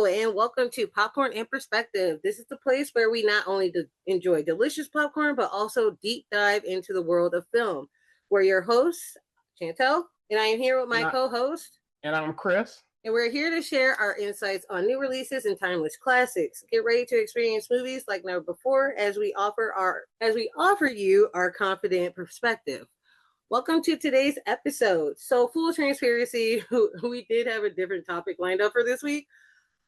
Hello, and welcome to Popcorn and Perspective. This is the place where we not only enjoy delicious popcorn, but also deep dive into the world of film. We're your hosts, Chantel, and I am here with my co-host. And I'm Chris. And we're here to share our insights on new releases and timeless classics. Get ready to experience movies like never before as we offer you our confident perspective. Welcome to today's episode. So, full transparency, we did have a different topic lined up for this week,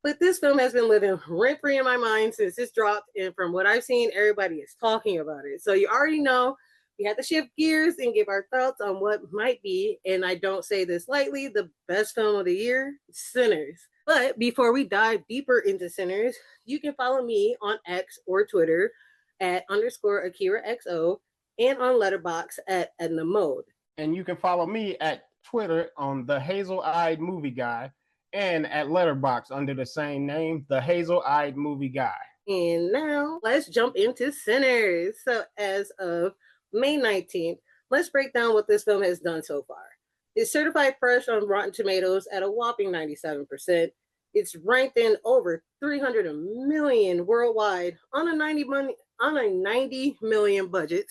but this film has been living rent free in my mind since this dropped. And from what I've seen, everybody is talking about it. So, you already know we have to shift gears and give our thoughts on what might be, and I don't say this lightly, the best film of the year, Sinners. But before we dive deeper into Sinners, you can follow me on X or Twitter at _AkiraXO and on Letterboxd at Edna Mode. And you can follow me at Twitter on The Hazel-Eyed Movie Guy and at Letterboxd under the same name, The Hazel-Eyed Movie Guy. And now let's jump into Sinners. So as of May 19th, let's break down what this film has done so far. It's certified fresh on Rotten Tomatoes at a whopping 97%. It's ranked in over 300 million worldwide on a 90 million budget.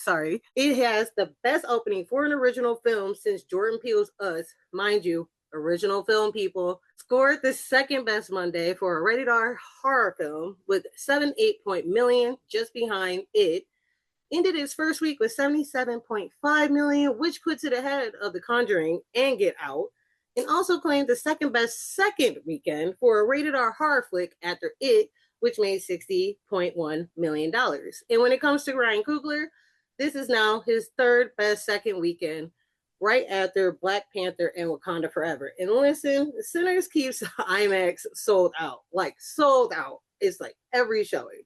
It has the best opening for an original film since Jordan Peele's Us. Mind you, original film, people. Scored the second best Monday for a rated R horror film with 7.8 million, just behind It. Ended its first week with 77.5 million, which puts it ahead of The Conjuring and Get Out, and also claimed the second best second weekend for a rated R horror flick after It, which made $60.1 million. And when it comes to Ryan Coogler, this is now his third best second weekend, right after Black Panther and Wakanda Forever. And listen, Sinners keeps IMAX sold out. It's like every showing.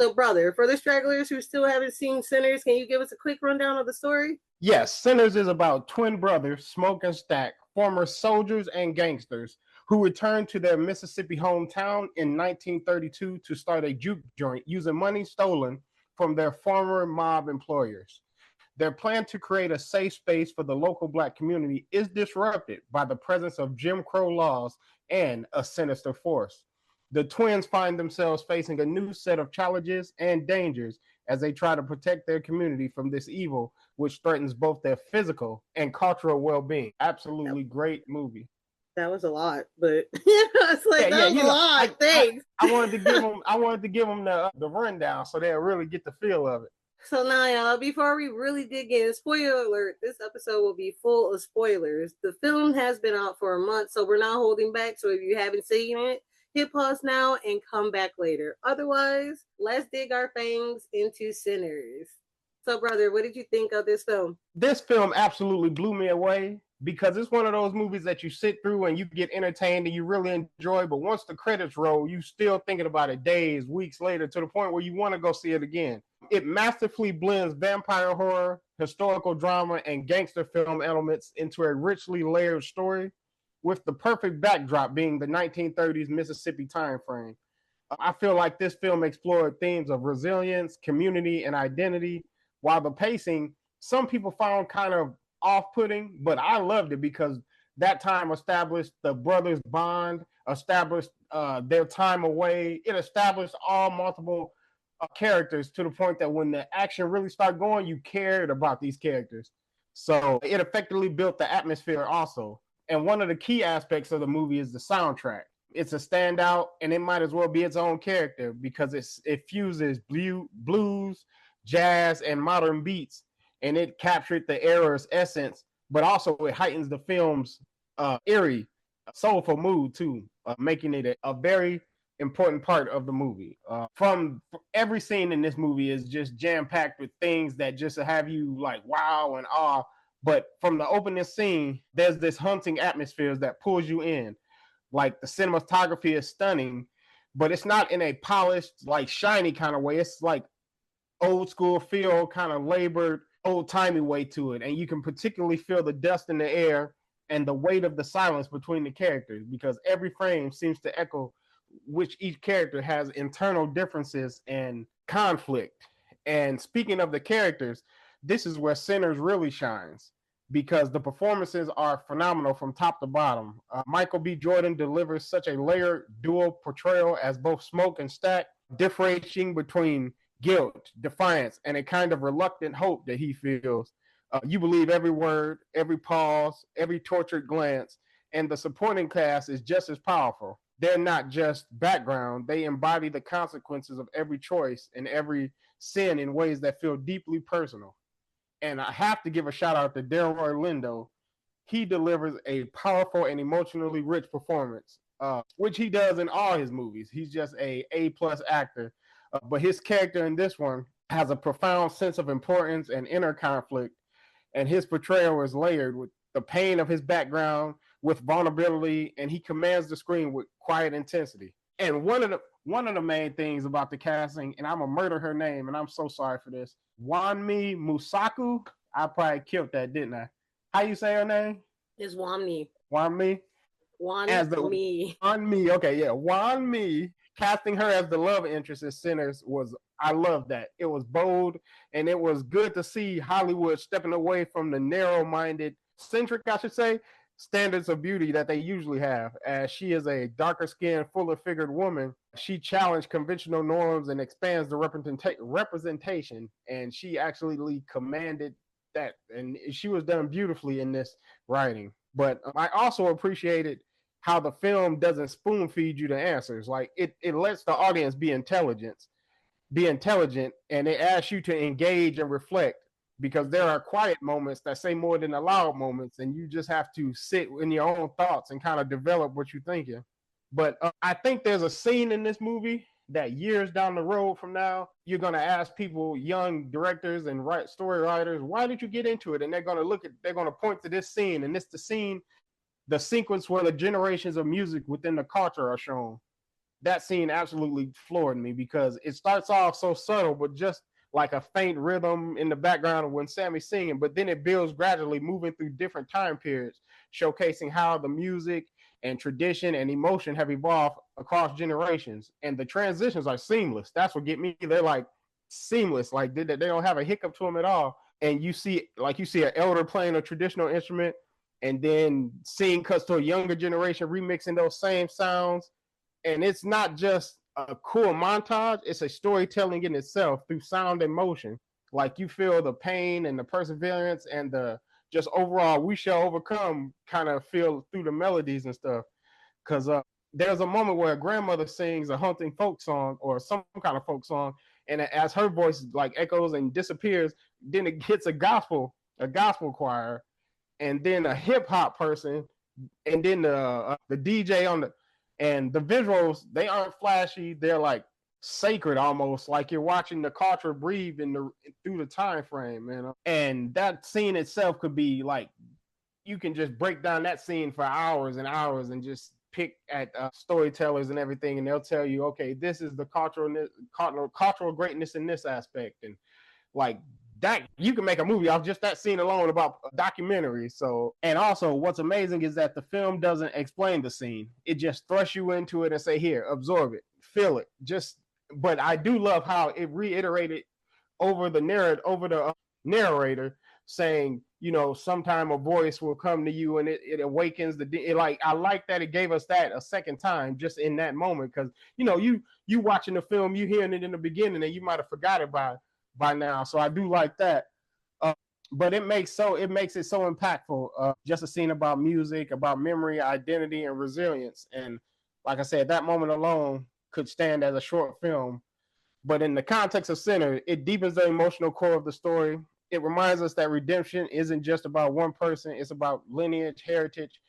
So, brother, for the stragglers who still haven't seen Sinners, can you give us a quick rundown of the story? Yes, Sinners is about twin brothers, Smoke and Stack, former soldiers and gangsters, who returned to their Mississippi hometown in 1932 to start a juke joint using money stolen from their former mob employers. Their plan to create a safe space for the local Black community is disrupted by the presence of Jim Crow laws and a sinister force. The twins find themselves facing a new set of challenges and dangers as they try to protect their community from this evil, which threatens both their physical and cultural well-being. Absolutely great movie. That was a lot, but it's like that was a lot. Thanks. I wanted to give them the rundown so they'll really get the feel of it. So now, y'all, before we really dig in, spoiler alert, this episode will be full of spoilers. The film has been out for a month, so we're not holding back. So if you haven't seen it, hit pause now and come back later. Otherwise, let's dig our fangs into Sinners. So, brother, what did you think of this film? This film absolutely blew me away because it's one of those movies that you sit through and you get entertained and you really enjoy, but once the credits roll, you still thinking about it days, weeks later, to the point where you want to go see it again. It masterfully blends vampire horror, historical drama, and gangster film elements into a richly layered story, with the perfect backdrop being the 1930s Mississippi time frame. I feel like this film explored themes of resilience, community, and identity, while the pacing, some people found kind of off-putting, but I loved it because that time established the brothers' bond, established their time away. It established all multiple characters to the point that when the action really started going, you cared about these characters. So it effectively built the atmosphere also. And one of the key aspects of the movie is the soundtrack. It's a standout, and it might as well be its own character because it fuses blues, jazz, and modern beats, and it captured the era's essence, but also it heightens the film's eerie, soulful mood too, making it a very important part of the movie. From every scene in this movie is just jam-packed with things that just have you like wow and awe. But from the opening scene, there's this haunting atmosphere that pulls you in. Like the cinematography is stunning, but it's not in a polished, like shiny kind of way. It's like old school feel, kind of labored, old timey way to it. And you can particularly feel the dust in the air and the weight of the silence between the characters because every frame seems to echo which each character has internal differences and conflict. And speaking of the characters, this is where Sinners really shines. because the performances are phenomenal from top to bottom. Michael B. Jordan delivers such a layered dual portrayal as both Smoke and Stack, differentiating between guilt, defiance, and a kind of reluctant hope that he feels. You believe every word, every pause, every tortured glance, and the supporting cast is just as powerful. They're not just background, they embody the consequences of every choice and every sin in ways that feel deeply personal. And I have to give a shout out to Delroy Lindo. He delivers a powerful and emotionally rich performance, which he does in all his movies. He's just a plus actor, but his character in this one has a profound sense of importance and inner conflict, and his portrayal is layered with the pain of his background, with vulnerability, and he commands the screen with quiet intensity. And one of the main things about the casting, and I'm gonna murder her name, and I'm so sorry for this, Wanmi Musaku. I probably killed that, didn't I? How you say her name? It's Wamni. Wanmi? As the Wanmi. Okay, yeah, Wanmi. Casting her as the love interest in Sinners was, I love that. It was bold, and it was good to see Hollywood stepping away from the narrow-minded, centric, I should say, standards of beauty that they usually have. As she is a darker skinned, fuller figured woman, she challenged conventional norms and expands the representation, and she actually commanded that, and she was done beautifully in this writing. But I also appreciated how the film doesn't spoon feed you the answers. Like it lets the audience be intelligent, and it asks you to engage and reflect, because there are quiet moments that say more than the loud moments, and you just have to sit in your own thoughts and kind of develop what you're thinking. But I think there's a scene in this movie that years down the road from now, you're going to ask people, young directors and story writers, why did you get into it? And they're going to point to this scene, and it's the sequence where the generations of music within the culture are shown. That scene absolutely floored me, because it starts off so subtle, but just like a faint rhythm in the background of when Sammy's singing, but then it builds gradually, moving through different time periods, showcasing how the music and tradition and emotion have evolved across generations. And the transitions are seamless. That's what get me. They're like seamless. Like they don't have a hiccup to them at all. And you see an elder playing a traditional instrument, and then scene cuts to a younger generation remixing those same sounds. And it's not just a cool montage, it's a storytelling in itself through sound and motion. Like you feel the pain and the perseverance and the just overall we shall overcome kind of feel through the melodies and stuff. Because there's a moment where a grandmother sings a hunting folk song or some kind of folk song, and as her voice like echoes and disappears, then it hits a gospel choir, and then a hip hop person, and then the DJ on the, and the visuals, they aren't flashy. They're like sacred, almost like you're watching the culture breathe through the time frame, man. And that scene itself could be like, you can just break down that scene for hours and hours and just pick at storytellers and everything, and they'll tell you, okay, this is the cultural greatness in this aspect, and like that, you can make a movie off just that scene alone about a documentary. So, and also what's amazing is that the film doesn't explain the scene. It just thrusts you into it and say, here, absorb it, feel it. But I do love how it reiterated over the narrator saying, sometime a voice will come to you and it awakens I like that it gave us that a second time just in that moment. Cause you watching the film, you hearing it in the beginning and you might've forgot it by now. So I do like that. But it makes it so impactful. Just a scene about music, about memory, identity, and resilience. And like I said, that moment alone could stand as a short film. But in the context of Sinner, it deepens the emotional core of the story. It reminds us that redemption isn't just about one person. It's about lineage, heritage,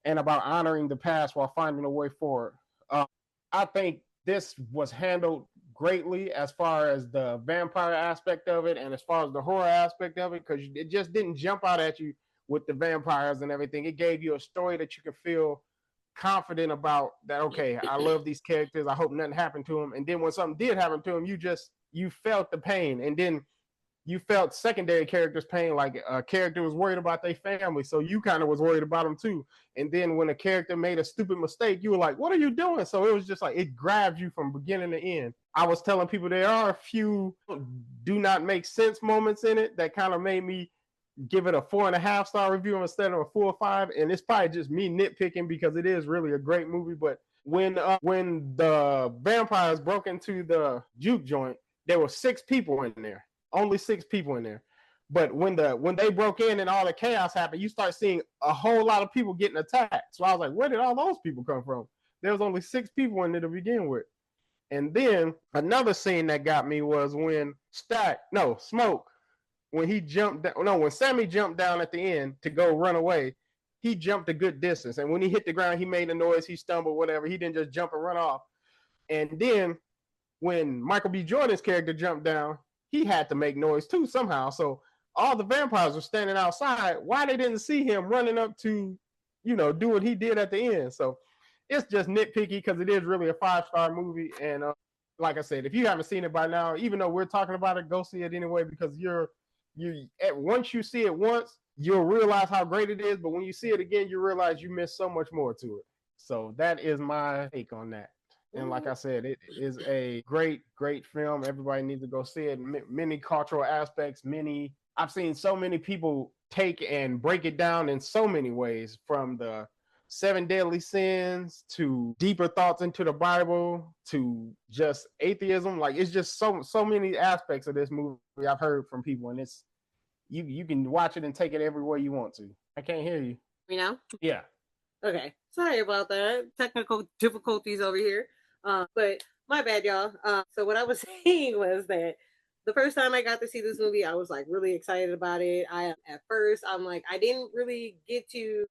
and about honoring the past while finding a way forward. I think this was handled greatly as far as the vampire aspect of it and as far as the horror aspect of it, because it just didn't jump out at you with the vampires and everything. It gave you a story that you could feel confident about, that okay, I love these characters, I hope nothing happened to them. And then when something did happen to them, you felt the pain, and then you felt secondary characters' pain, like a character was worried about their family, so you kind of was worried about them too. And then when a character made a stupid mistake, you were like, what are you doing? So it was just like, it grabs you from beginning to end. I was telling people there are a few do not make sense moments in it that kind of made me give it a 4.5-star review instead of a full 5. And it's probably just me nitpicking because it is really a great movie. But when the vampires broke into the juke joint, there were 6 people in there. Only 6 people in there. But when they broke in and all the chaos happened, you start seeing a whole lot of people getting attacked. So I was like, where did all those people come from? There was only 6 people in there to begin with. And then another scene that got me was when Smoke, when he jumped down, when Sammy jumped down at the end to go run away, he jumped a good distance. And when he hit the ground, he made a noise, he stumbled, whatever. He didn't just jump and run off. And then when Michael B. Jordan's character jumped down, he had to make noise too somehow. So all the vampires were standing outside. Why they didn't see him running up to, do what he did at the end? So it's just nitpicky because it is really a 5-star movie. And like I said, if you haven't seen it by now, even though we're talking about it, go see it anyway, because once you see it once, you'll realize how great it is. But when you see it again, you realize you missed so much more to it. So that is my take on that. And like I said, it is a great, great film. Everybody needs to go see it. Many cultural aspects, I've seen so many people take and break it down in so many ways, from the 7 deadly sins to deeper thoughts into the Bible to just atheism. Like, it's just so many aspects of this movie I've heard from people, and it's you can watch it and take it everywhere you want to. I can't hear you. You know? Yeah. Okay. Sorry about that. Technical difficulties over here. But my bad, y'all. So what I was saying was that the first time I got to see this movie, I was like really excited about it. At first, I'm like, I didn't really get to.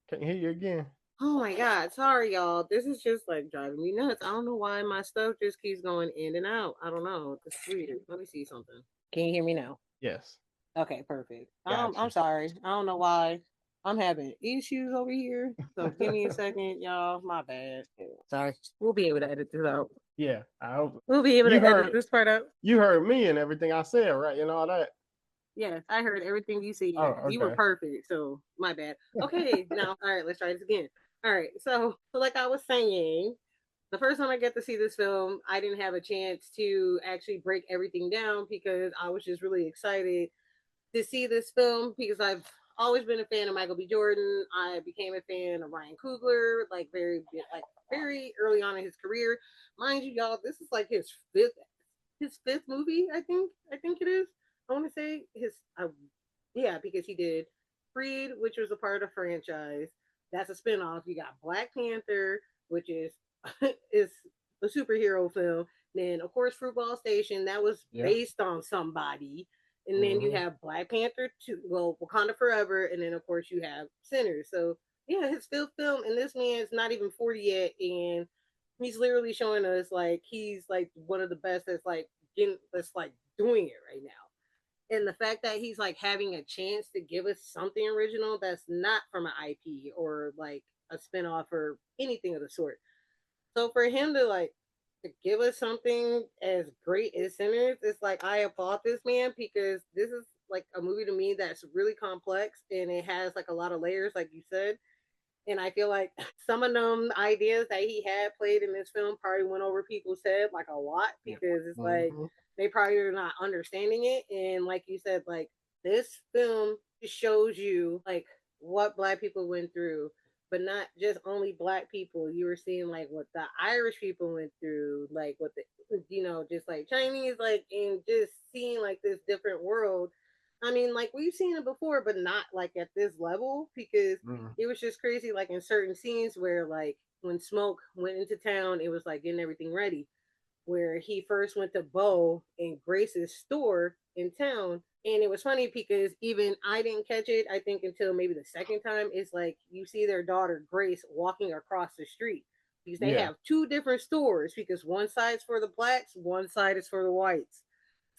Can't hear you again. Oh my God. Sorry, y'all. This is just like driving me nuts. I don't know why my stuff just keeps going in and out. I don't know. It's weird. Let me see something. Can you hear me now? Yes. Okay, perfect. Gotcha. I'm sorry. I don't know why. I'm having issues over here. So give me a second, y'all. My bad. Sorry. We'll be able to edit this out. Yeah, I hope we'll be able to edit this part out. You heard me and everything I said, right? And all that. Yeah, I heard everything you said. Oh, okay. You were perfect, so my bad. Okay, now, all right, let's try this again. All right, so like I was saying, the first time I get to see this film, I didn't have a chance to actually break everything down because I was just really excited to see this film because I've always been a fan of Michael B. Jordan. I became a fan of Ryan Coogler, very early on in his career. Mind you, y'all, this is like his fifth movie. I think it is. I want to say because he did Creed, which was a part of the franchise. That's a spinoff. You got Black Panther, which is is a superhero film. Then of course Fruitvale Station, that was based on somebody. And then you have Black Panther 2, Wakanda Forever, and then of course you have Sinners. So yeah, his fifth film, and this man's not even 40 yet, and he's literally showing us like he's like one of the best that's doing it right now. And the fact that he's like having a chance to give us something original that's not from an IP or like a spinoff or anything of the sort. So for him to give us something as great as Sinners, it's like I applaud this man because this is like a movie to me that's really complex and it has like a lot of layers, like you said. And I feel like some of them ideas that he had played in this film probably went over people's head like a lot because it's like they probably are not understanding it. And like you said, like this film shows you like what Black people went through, but not just only Black people. You were seeing like what the Irish people went through, like what just like Chinese, like, and just seeing like this different world. I mean, like we've seen it before, but not like at this level because it was just crazy. Like in certain scenes where like when Smoke went into town, it was like getting everything ready. Where he first went to Bo and Grace's store in town. And it was funny because even I didn't catch it, I think, until maybe the second time. It's like you see their daughter, Grace, walking across the street because they have two different stores because one side's for the Blacks, one side is for the whites.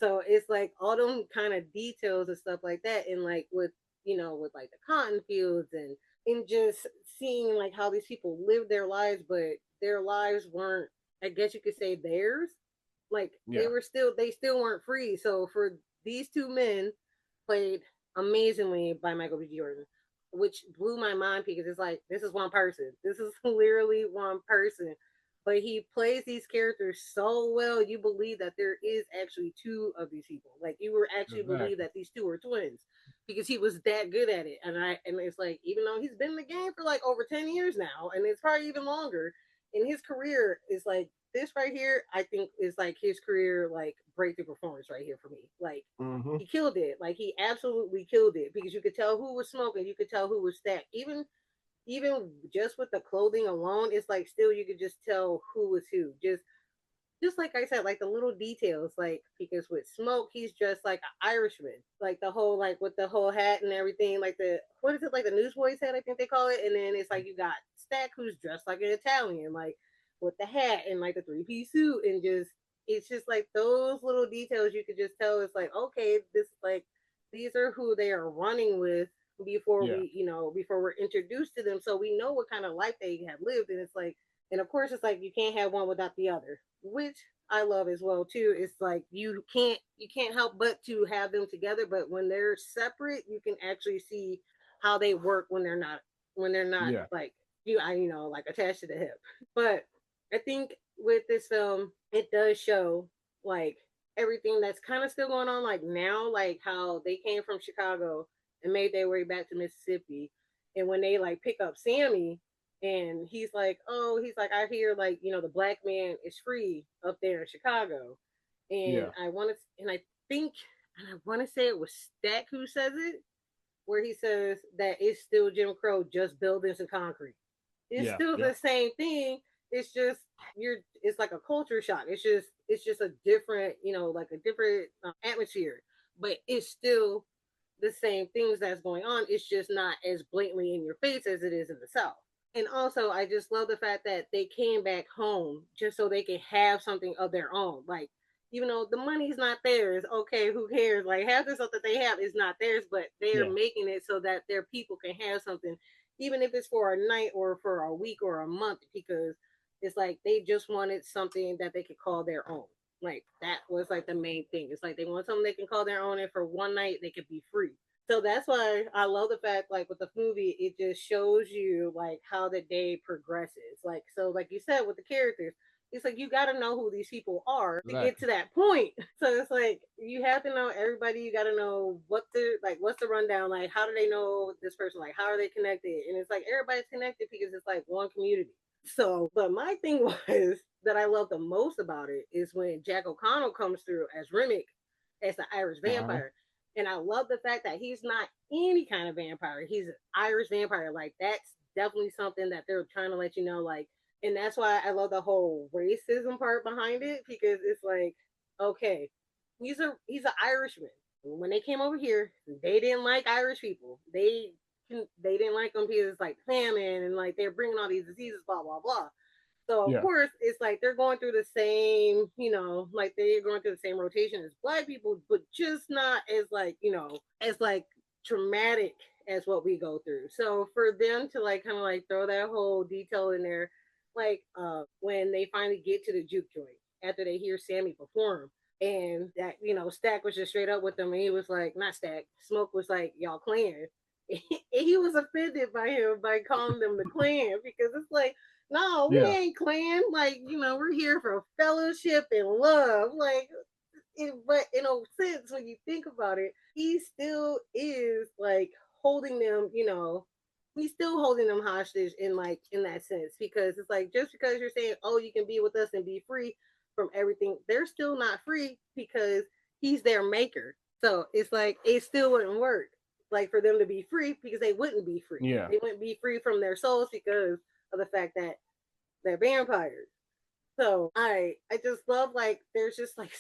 So it's like all them kind of details and stuff like that. And like with like the cotton fields and just seeing like how these people live their lives, but their lives weren't, I guess you could say, theirs. Like they still weren't free. So for these two men played amazingly by Michael B. Jordan, which blew my mind because it's like this is one person. This is literally one person. But he plays these characters so well, you believe that there is actually two of these people. Like you were actually believe that these two are twins. because he was that good at it. And it's like, even though he's been in the game for like over 10 years now, and it's probably even longer, in his career is like this right here, I think is like his career like breakthrough performance right here for me. Like Mm-hmm. he killed it. Like he absolutely killed it because you could tell who was smoking, you could tell who was stacked. Even just with the clothing alone, it's like still you could just tell who was who. Just like I said, like the little details, like because with Smoke, he's just like an Irishman, like the whole like with the whole hat and everything, like the what is it like the newsboys hat, I think they call it, and then it's like you got Stack who's dressed like an Italian, like with the hat and like the 3-piece suit, and just it's just like those little details you could just tell it's like okay, this like these are who they are running with before Yeah. we before we're introduced to them, so we know what kind of life they have lived, and it's like and of course, it's like you can't have one without the other, which I love as well too. It's like you can't help but to have them together, but when they're separate, you can actually see how they work when they're not Yeah. like like attached to the hip. But I think with this film, it does show like everything that's kind of still going on like now, like how they came from Chicago and made their way back to Mississippi, and when they like pick up Sammy and he's like, oh, he's like, I hear like, the black man is free up there in Chicago. And Yeah. I want to say it was Stack who says it, where he says that it's still Jim Crow, just buildings and concrete. It's Yeah. still Yeah. the same thing. It's just it's like a culture shock. It's just a different, like a different atmosphere, but it's still the same things that's going on. It's just not as blatantly in your face as it is in the South. And also, I just love the fact that they came back home just so they could have something of their own. Like, even though the money's not theirs, okay, who cares? Like, half the stuff that they have is not theirs, but they're Yeah. making it so that their people can have something, even if it's for a night or for a week or a month, because it's like they just wanted something that they could call their own. Like, that was like the main thing. It's like they want something they can call their own, and for one night, they could be free. So that's why I love the fact, like with the movie, it just shows you like how the day progresses. Like so, like you said with the characters, it's like you got to know who these people are to get Exactly. to that point. So it's like you have to know everybody. You got to know what's the rundown. Like how do they know this person? Like how are they connected? And it's like everybody's connected because it's like one community. So, but my thing was that I love the most about it is when Jack O'Connell comes through as Remick, as the Irish Uh-huh. vampire. And I love the fact that he's not any kind of vampire. He's an Irish vampire. Like that's definitely something that they're trying to let you know. Like, and that's why I love the whole racism part behind it because it's like, okay, he's an Irishman. When they came over here, they didn't like Irish people. They didn't like them because it's like famine and like they're bringing all these diseases, blah blah blah. So of Yeah. course it's like they're going through the same, like they're going through the same rotation as black people, but just not as like, as like traumatic as what we go through. So for them to like kind of like throw that whole detail in there, like when they finally get to the juke joint after they hear Sammy perform. And that, Stack was just straight up with them and he was like, not Stack, Smoke was like, y'all clan. He was offended by him by calling them the clan because it's like no, we Yeah. ain't clan. Like, we're here for fellowship and love. Like, but in a sense, when you think about it, he still is like holding them, he's still holding them hostage in that sense because it's like just because you're saying, oh, you can be with us and be free from everything, they're still not free because he's their maker. So it's like it still wouldn't work like for them to be free because they wouldn't be free. Yeah. They wouldn't be free from their souls because of the fact that they're vampires. So I just love like there's just like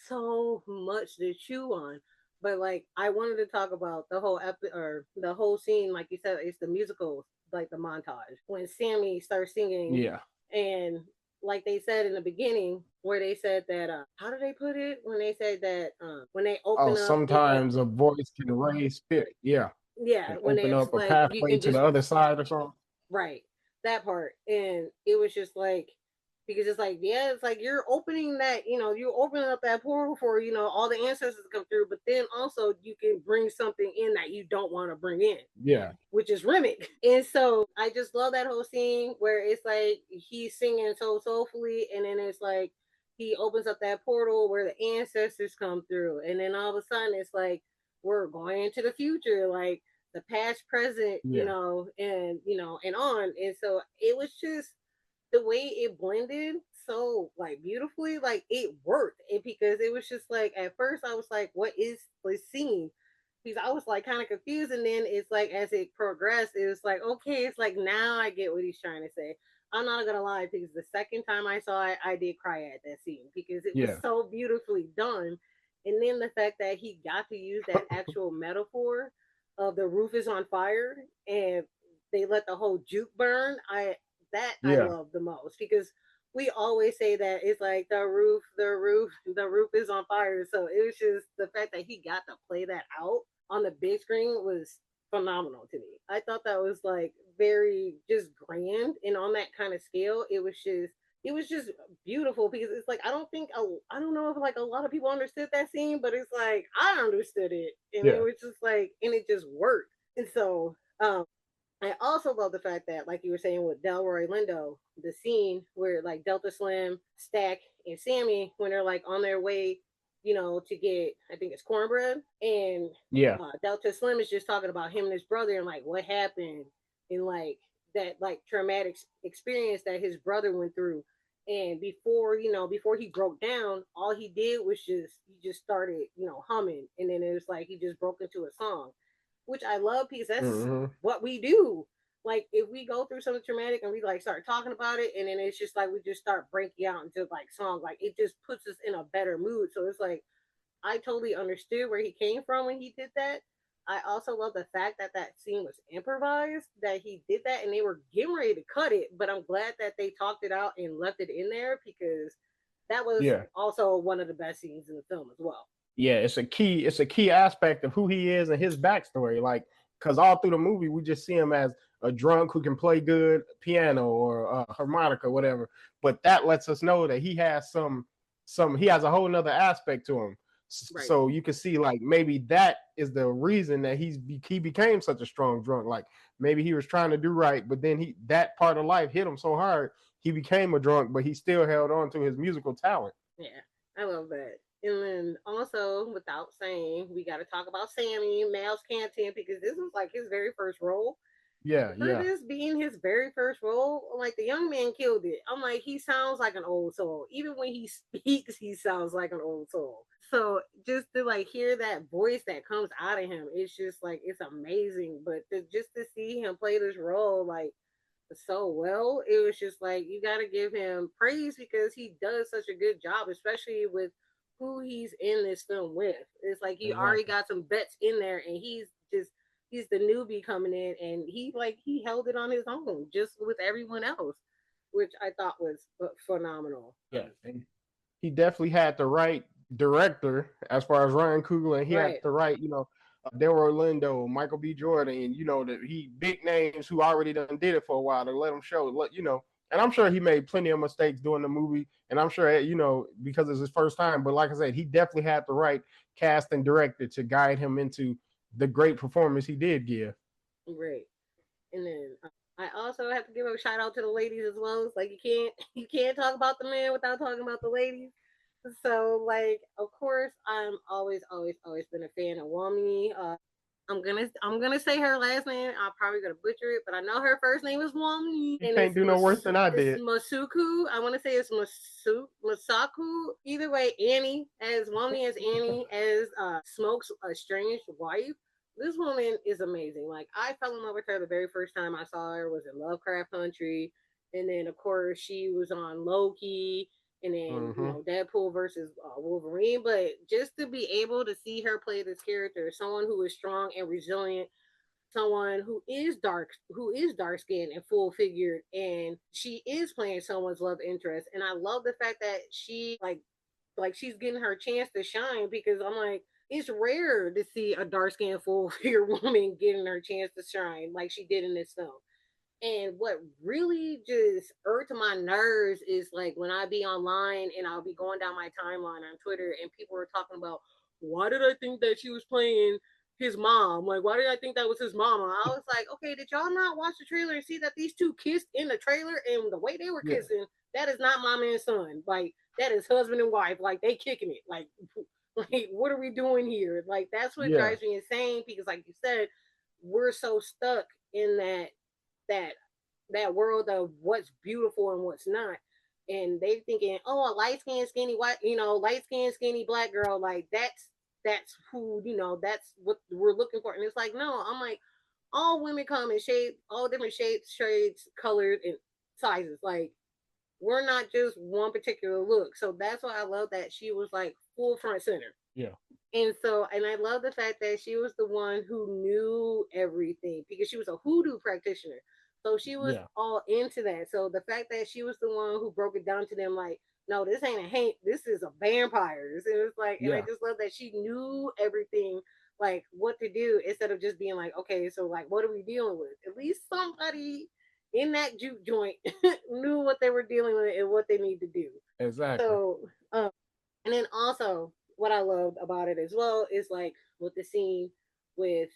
so much to chew on. But like I wanted to talk about the whole or the whole scene, like you said, it's the musical, like the montage when Sammy starts singing, Yeah. and like they said in the beginning, where they said that how did they put it when they said that when they Oh, open up the sometimes a voice can raise spirit. Yeah. yeah Can when open it's up a like you pathway can to just the other side or something. right. That part. And it was just like because it's like, yeah, it's like you're opening that, you're opening up that portal for, all the ancestors to come through, but then also you can bring something in that you don't want to bring in, Yeah. which is Remick. And so I just love that whole scene where it's like he's singing so soulfully, and then it's like he opens up that portal where the ancestors come through, and then all of a sudden it's like we're going into the future, like the past, present, Yeah. and on. And so it was just the way it blended so like beautifully, like it worked. It because it was just like at first I was like, what is the scene? Because I was like kind of confused, and then it's like as it progressed, it was like okay, it's like now I get what he's trying to say. I'm not gonna lie, because the second time I saw it, I did cry at that scene because it was Yeah. so beautifully done. And then the fact that he got to use that actual metaphor of the roof is on fire and they let the whole juke burn, I Yeah. love the most because we always say that it's like the roof is on fire. So it was just the fact that he got to play that out on the big screen was phenomenal to me. I thought that was like very just grand, and on that kind of scale, it was just beautiful because it's like I don't know if like a lot of people understood that scene, but it's like I understood it, and it Yeah. was just like and it just worked. And so I also love the fact that, like you were saying with Delroy Lindo, the scene where like Delta Slim, Stack, and Sammy, when they're like on their way, to get, I think it's cornbread, and Yeah. Delta Slim is just talking about him and his brother and like what happened and like that like traumatic experience that his brother went through. And before he broke down, all he did was he just started, humming, and then it was like he just broke into a song, which I love because that's Hmm. what we do. Like if we go through something traumatic and we like start talking about it, and then it's just like we just start breaking out into like songs, like it just puts us in a better mood. So it's like I totally understood where he came from when he did that. I also love the fact that that scene was improvised, that he did that, and they were getting ready to cut it. But I'm glad that they talked it out and left it in there because that was Yeah. also one of the best scenes in the film as well. Yeah, it's a key aspect of who he is and his backstory. Like, because all through the movie, we just see him as a drunk who can play good piano or harmonica, whatever. But that lets us know that he has he has a whole nother aspect to him. Right. So you can see like maybe that is the reason that he became such a strong drunk. Like maybe he was trying to do right, but then that part of life hit him so hard he became a drunk, but he still held on to his musical talent. Yeah, I love that. And then also, without saying, we got to talk about Sammy Miles Canton because this was like his very first role. Yeah, For yeah. this being his very first role, like the young man killed it. I'm like, he sounds like an old soul. Even when he speaks, he sounds like an old soul. So just to like hear that voice that comes out of him, it's just like it's amazing. But just to see him play this role, like so well. It was just like you got to give him praise because he does such a good job, especially with who he's in this film with. It's like he already Exactly. got some vets in there, and he's the newbie coming in, and he held it on his own just with everyone else, which I thought was phenomenal. Yeah, and he definitely had the right director as far as Ryan Coogler, and he had Right. the right, Delroy Lindo, Michael B. Jordan, and that he big names who already done did it for a while to let him show, And I'm sure he made plenty of mistakes doing the movie, and I'm sure because it's his first time. But like I said, he definitely had the right cast and director to guide him into the great performance he did give. Great. And then I also have to give a shout out to the ladies as well. It's like you can't talk about the men without talking about the ladies. So like of course I'm always been a fan of Wami. I'm gonna say her last name. I'm probably gonna butcher it, but I know her first name is Wami, He and can't do no worse than I it's did. Masuku. I want to say it's Masaku. Either way, Annie as Wami as Annie as Smoke's estranged wife. This woman is amazing. Like I fell in love with her the very first time I saw her was in Lovecraft Country, and then of course she was on Loki, and then Hmm. Deadpool versus Wolverine. But just to be able to see her play this character, someone who is strong and resilient, someone who is dark skinned and full figured, and she is playing someone's love interest. And I love the fact that she like she's getting her chance to shine because I'm like, it's rare to see a dark skinned full figured woman getting her chance to shine like she did in this film. And what really just irked my nerves is like when I be online and I'll be going down my timeline on Twitter and people are talking about why did I think that she was playing his mom? Like, why did I think that was his mom? And I was like, okay, did y'all not watch the trailer and see that these two kissed in the trailer and the way they were Yeah. kissing, that is not mama and son. Like, that is husband and wife. Like, they kicking it. Like, Like, what are we doing here? Like, that's what Yeah, drives me insane because, like you said, we're so stuck in that that world of what's beautiful and what's not. And they thinking, oh, a light skinned, skinny, white, light skinned, skinny black girl, like that's who, that's what we're looking for. And it's like, no, I'm like, all women come in shape, all different shapes, shades, colors, and sizes. Like, we're not just one particular look. So that's why I love that she was like full front center. yeah, And so, and I love the fact that she was the one who knew everything because she was a hoodoo practitioner. So she was yeah, all into that. So the fact that she was the one who broke it down to them, like, no, this ain't a haint, this is a vampires. And it's like, and I yeah. just love that she knew everything, like what to do instead of just being like, okay, so like, what are we dealing with? At least somebody in that juke joint knew what they were dealing with and what they need to do. Exactly. So, and then also what I loved about it as well is like with the scene with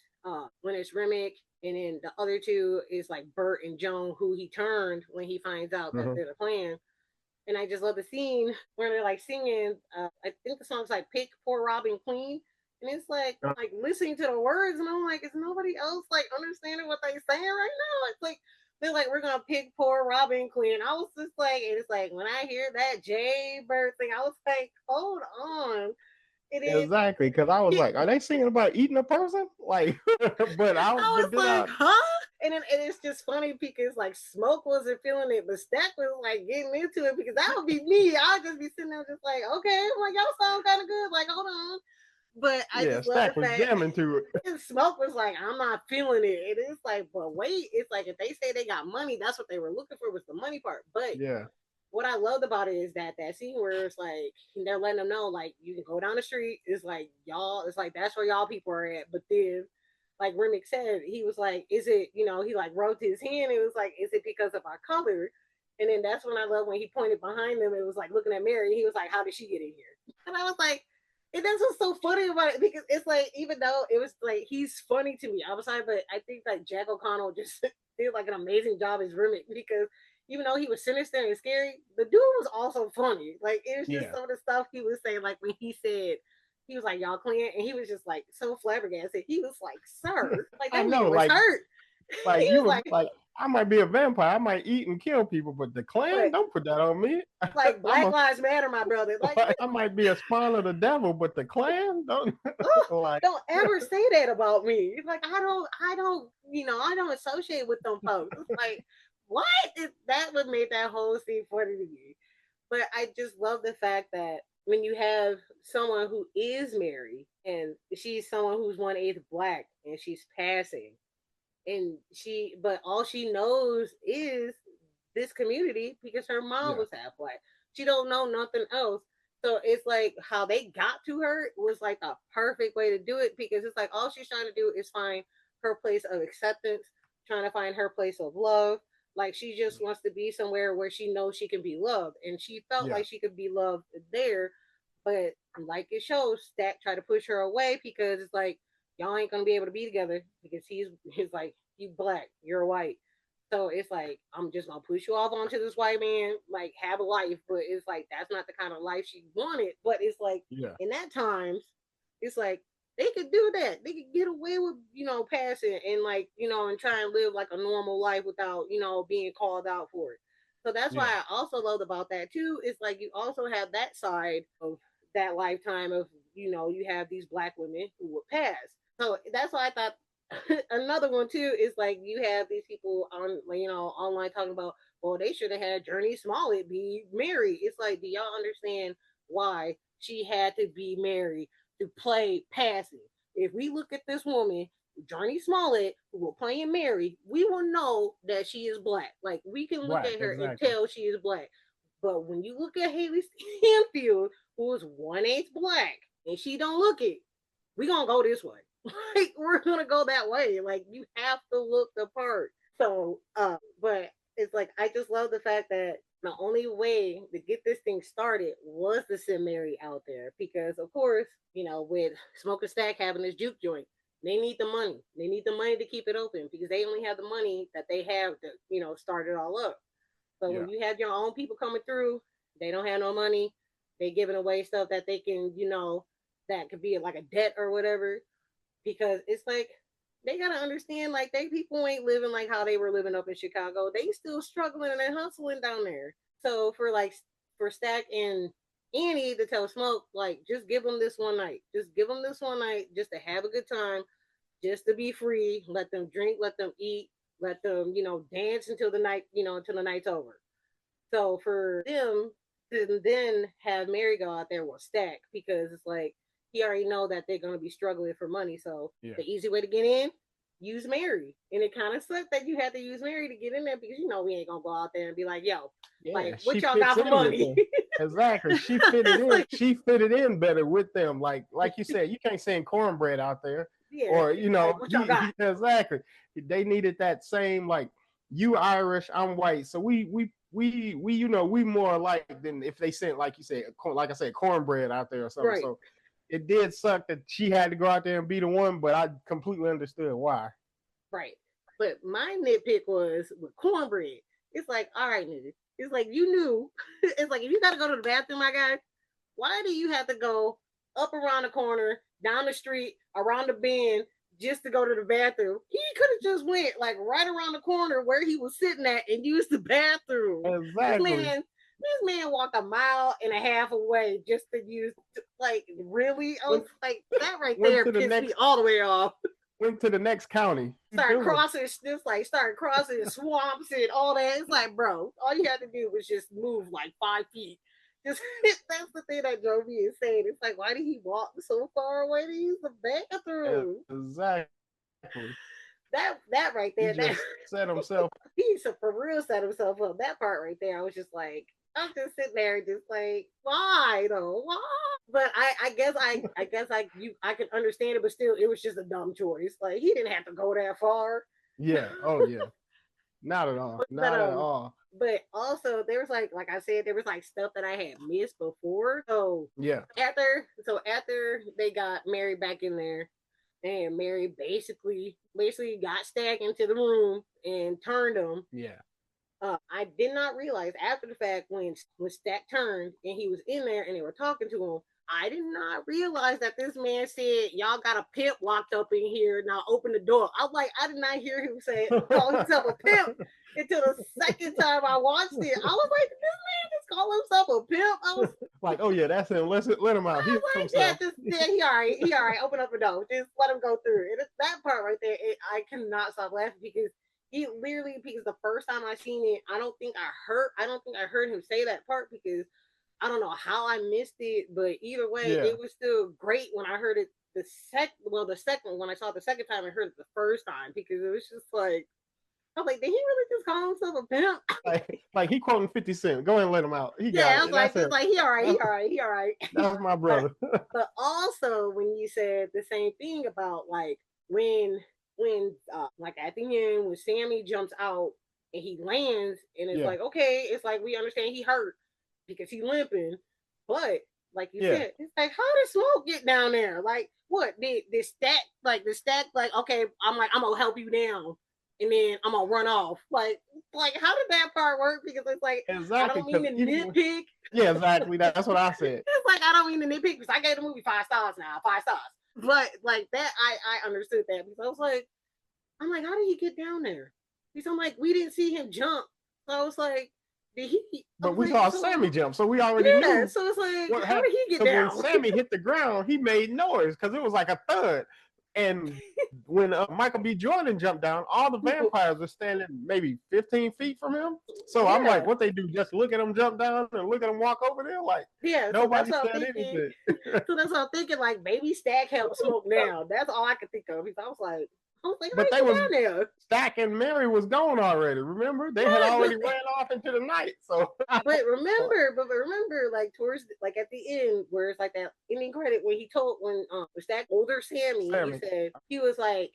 when it's Remick and then the other two is like Bert and Joan who he turned when he finds out that Hmm. they're the plan. And I just love the scene where they're like singing. I think the song's like "Pick Poor Robin Queen," and it's like I'm like listening to the words, and I'm like, is nobody else like understanding what they're saying right now? It's like they're like, we're gonna pick poor Robin Queen. I was just like, and it's like when I hear that Jay Bird thing, I was like, hold on, it is. Exactly, because I was like, are they singing about eating a person? Like, I but was then like, I, huh? And then and it's just funny because like Smoke wasn't feeling it, but Stack was like getting into it because that would be me. I'd just be sitting there just like, okay, I'm like, y'all sound kind of good. Like, hold on. But I yeah, just love the Stack was fact jamming to it. and Smoke was like, I'm not feeling it. It is like, but wait, it's like if they say they got money, that's what they were looking for was the money part. But Yeah, what I loved about it is that scene where it's like they're letting them know like you can go down the street. It's like y'all. It's like that's where y'all people are at. But then, like Remick said, he was like, "Is it he like rubbed his hand? It was like, is it because of our color?" And then that's when I love when he pointed behind them. It was like looking at Mary. He was like, "How did she get in here?" And I was like, and that's what's so funny about it because it's like even though it was like he's funny to me, I was like, but I think like Jack O'Connell just did like an amazing job as Remick because even though he was sinister and scary, the dude was also funny. Like it was just yeah. some of the stuff he was saying, like when he said he was like, y'all clean, and he was just like so flabbergasted. He was like, sir, like I that know, man was hurt. He like was you were like, like, I might be a vampire, I might eat and kill people, but the clan, but don't put that on me. like I'm Black Lives Matter, my brother. Like, I might be a spawn of the devil, but the clan, don't oh, like. don't ever say that about me. Like I don't associate with them folks. It's like, what? That would make that whole scene funny to me. But I just love the fact that when you have someone who is married and she's someone who's 1/8 black and she's passing and but all she knows is this community because her mom Yeah, was half black. She don't know nothing else. So it's like how they got to her was like the perfect way to do it because it's like all she's trying to do is find her place of acceptance, trying to find her place of love. Like she just wants to be somewhere where she knows she can be loved. And she felt yeah, like she could be loved there. But like it shows, Stack tried to push her away because it's like, y'all ain't gonna be able to be together because he's like, you black, you're white. So it's like I'm just gonna push you off onto this white man, like have a life, but it's like that's not the kind of life she wanted. But it's like yeah, in that times, it's like they could do that. They could get away with passing and like and try and live like a normal life without being called out for it. So that's why yeah, I also loved about that too. It's like you also have that side of that lifetime of you have these black women who would pass. So that's why I thought another one too is like you have these people on online talking about well they should have had Journey Smollett be Mary. It's like do y'all understand why she had to be Mary to play passing? If we look at this woman Journey Smollett who will play Mary, we will know that she is black. Like we can look right, at her and exactly. tell she is black. But when you look at Haley Stanfield, who is 1/8 black, and she don't look it, we gonna go this way. Like we're gonna go that way. Like you have to look the part. So, but it's like I just love the fact that the only way to get this thing started was to send Mary out there because, of course, with Smoke and Stack having this juke joint, they need the money. They need the money to keep it open because they only have the money that they have to, start it all up. So Yeah, when you have your own people coming through, they don't have no money. They giving away stuff that they can, that could be like a debt or whatever, because it's like they gotta understand like they people ain't living like how they were living up in Chicago. They still struggling and hustling down there. So for Stack and Annie to tell Smoke like just give them this one night, just give them this one night, just to have a good time, just to be free. Let them drink, let them eat, let them dance until the night until the night's over. So for them to then have Mary go out there with Stack because it's like he already know that they're gonna be struggling for money. So the easy way to get in, use Mary. And it kind of sucked that you had to use Mary to get in there because we ain't gonna go out there and be like, yo, like what y'all got for money? Exactly. She fitted in. Like, she fitted in better with them. Like you said, you can't send cornbread out there. Yeah, or like, what y'all got? Exactly. They needed that same like you Irish, I'm white. So we we more alike than if they sent, like you said, like I said, cornbread out there or something. Right. So it did suck that she had to go out there and be the one, but I completely understood why. Right. But my nitpick was with cornbread. It's like, all right, nigga. It's like you knew. It's like if you got to go to the bathroom, my guy, why do you have to go up around the corner, down the street, around the bend, just to go to the bathroom? He could have just went like right around the corner where he was sitting at and used the bathroom. Exactly. This man walked a mile and a half away just to use. Like really, I was like that right there pissed me all the way off. Went to the next county. Started crossing swamps and all that. It's like, bro, all you had to do was just move like 5 feet. Just that's the thing that drove me insane. It's like, why did he walk so far away to use the bathroom? Exactly. That right there, he just set himself. He for real set himself up. That part right there, I was just like, I'm just sitting there, just like, why though? Why? But I guess I can understand it, but still, it was just a dumb choice. Like he didn't have to go that far. Yeah. Oh yeah. Not at all. Not at all. But also there was like I said, there was like stuff that I had missed before. So yeah. After they got Mary back in there, and Mary basically got Stack into the room and turned him. Yeah. I did not realize after the fact when Stack turned and he was in there and they were talking to him, I did not realize that this man said, y'all got a pimp locked up in here. Now open the door. I was like, I did not hear him say, call himself a pimp until the second time I watched it. I was like, did this man just call himself a pimp? I was like, oh yeah, that's him. Let him out. He all right. He all right. Open up the door. Just let him go through. And that part right there, I cannot stop laughing because he literally, because the first time I seen it, I don't think I heard him say that part because I don't know how I missed it, but either way, It was still great when I heard it the second when I saw it the second time, I heard it the first time because it was just like, I was like, did he really just call himself a pimp? like he quoting 50 Cent. Go ahead and let him out. I was like, he all right. That's my brother. But also when you said the same thing about like when like at the end when Sammy jumps out and he lands and it's like, okay, it's like we understand he hurt because he limping, but like you said, it's like, how did Smoke get down there? Like what did the stack like, okay, I'm gonna help you down and then I'm gonna run off. Like how did that part work? Because it's like, exactly, I don't mean to nitpick. Yeah, exactly. That's what I said. It's like, I don't mean to nitpick because I gave the movie 5 stars now, 5 stars. But like that, I understood that because I was like, I'm like, how did he get down there? Because I'm like, we didn't see him jump. So I was like, did he? But we saw Sammy jump, so we already knew. So it's like, how did he get down? When Sammy hit the ground, he made noise because it was like a thud. And when Michael B. Jordan jumped down, all the vampires were standing maybe 15 feet from him. So I'm like, what they do? Just look at him jump down and look at him walk over there? Like, nobody said anything. So that's what I'm thinking. Like, maybe Stack helped Smoke down. That's all I could think of. Because I was like, but they was there. Stack and Mary was gone already. Remember, they had already ran off into the night. So, but remember, like towards like at the end, where it's like that ending credit when he told when Stack older Sammy, he said he was like,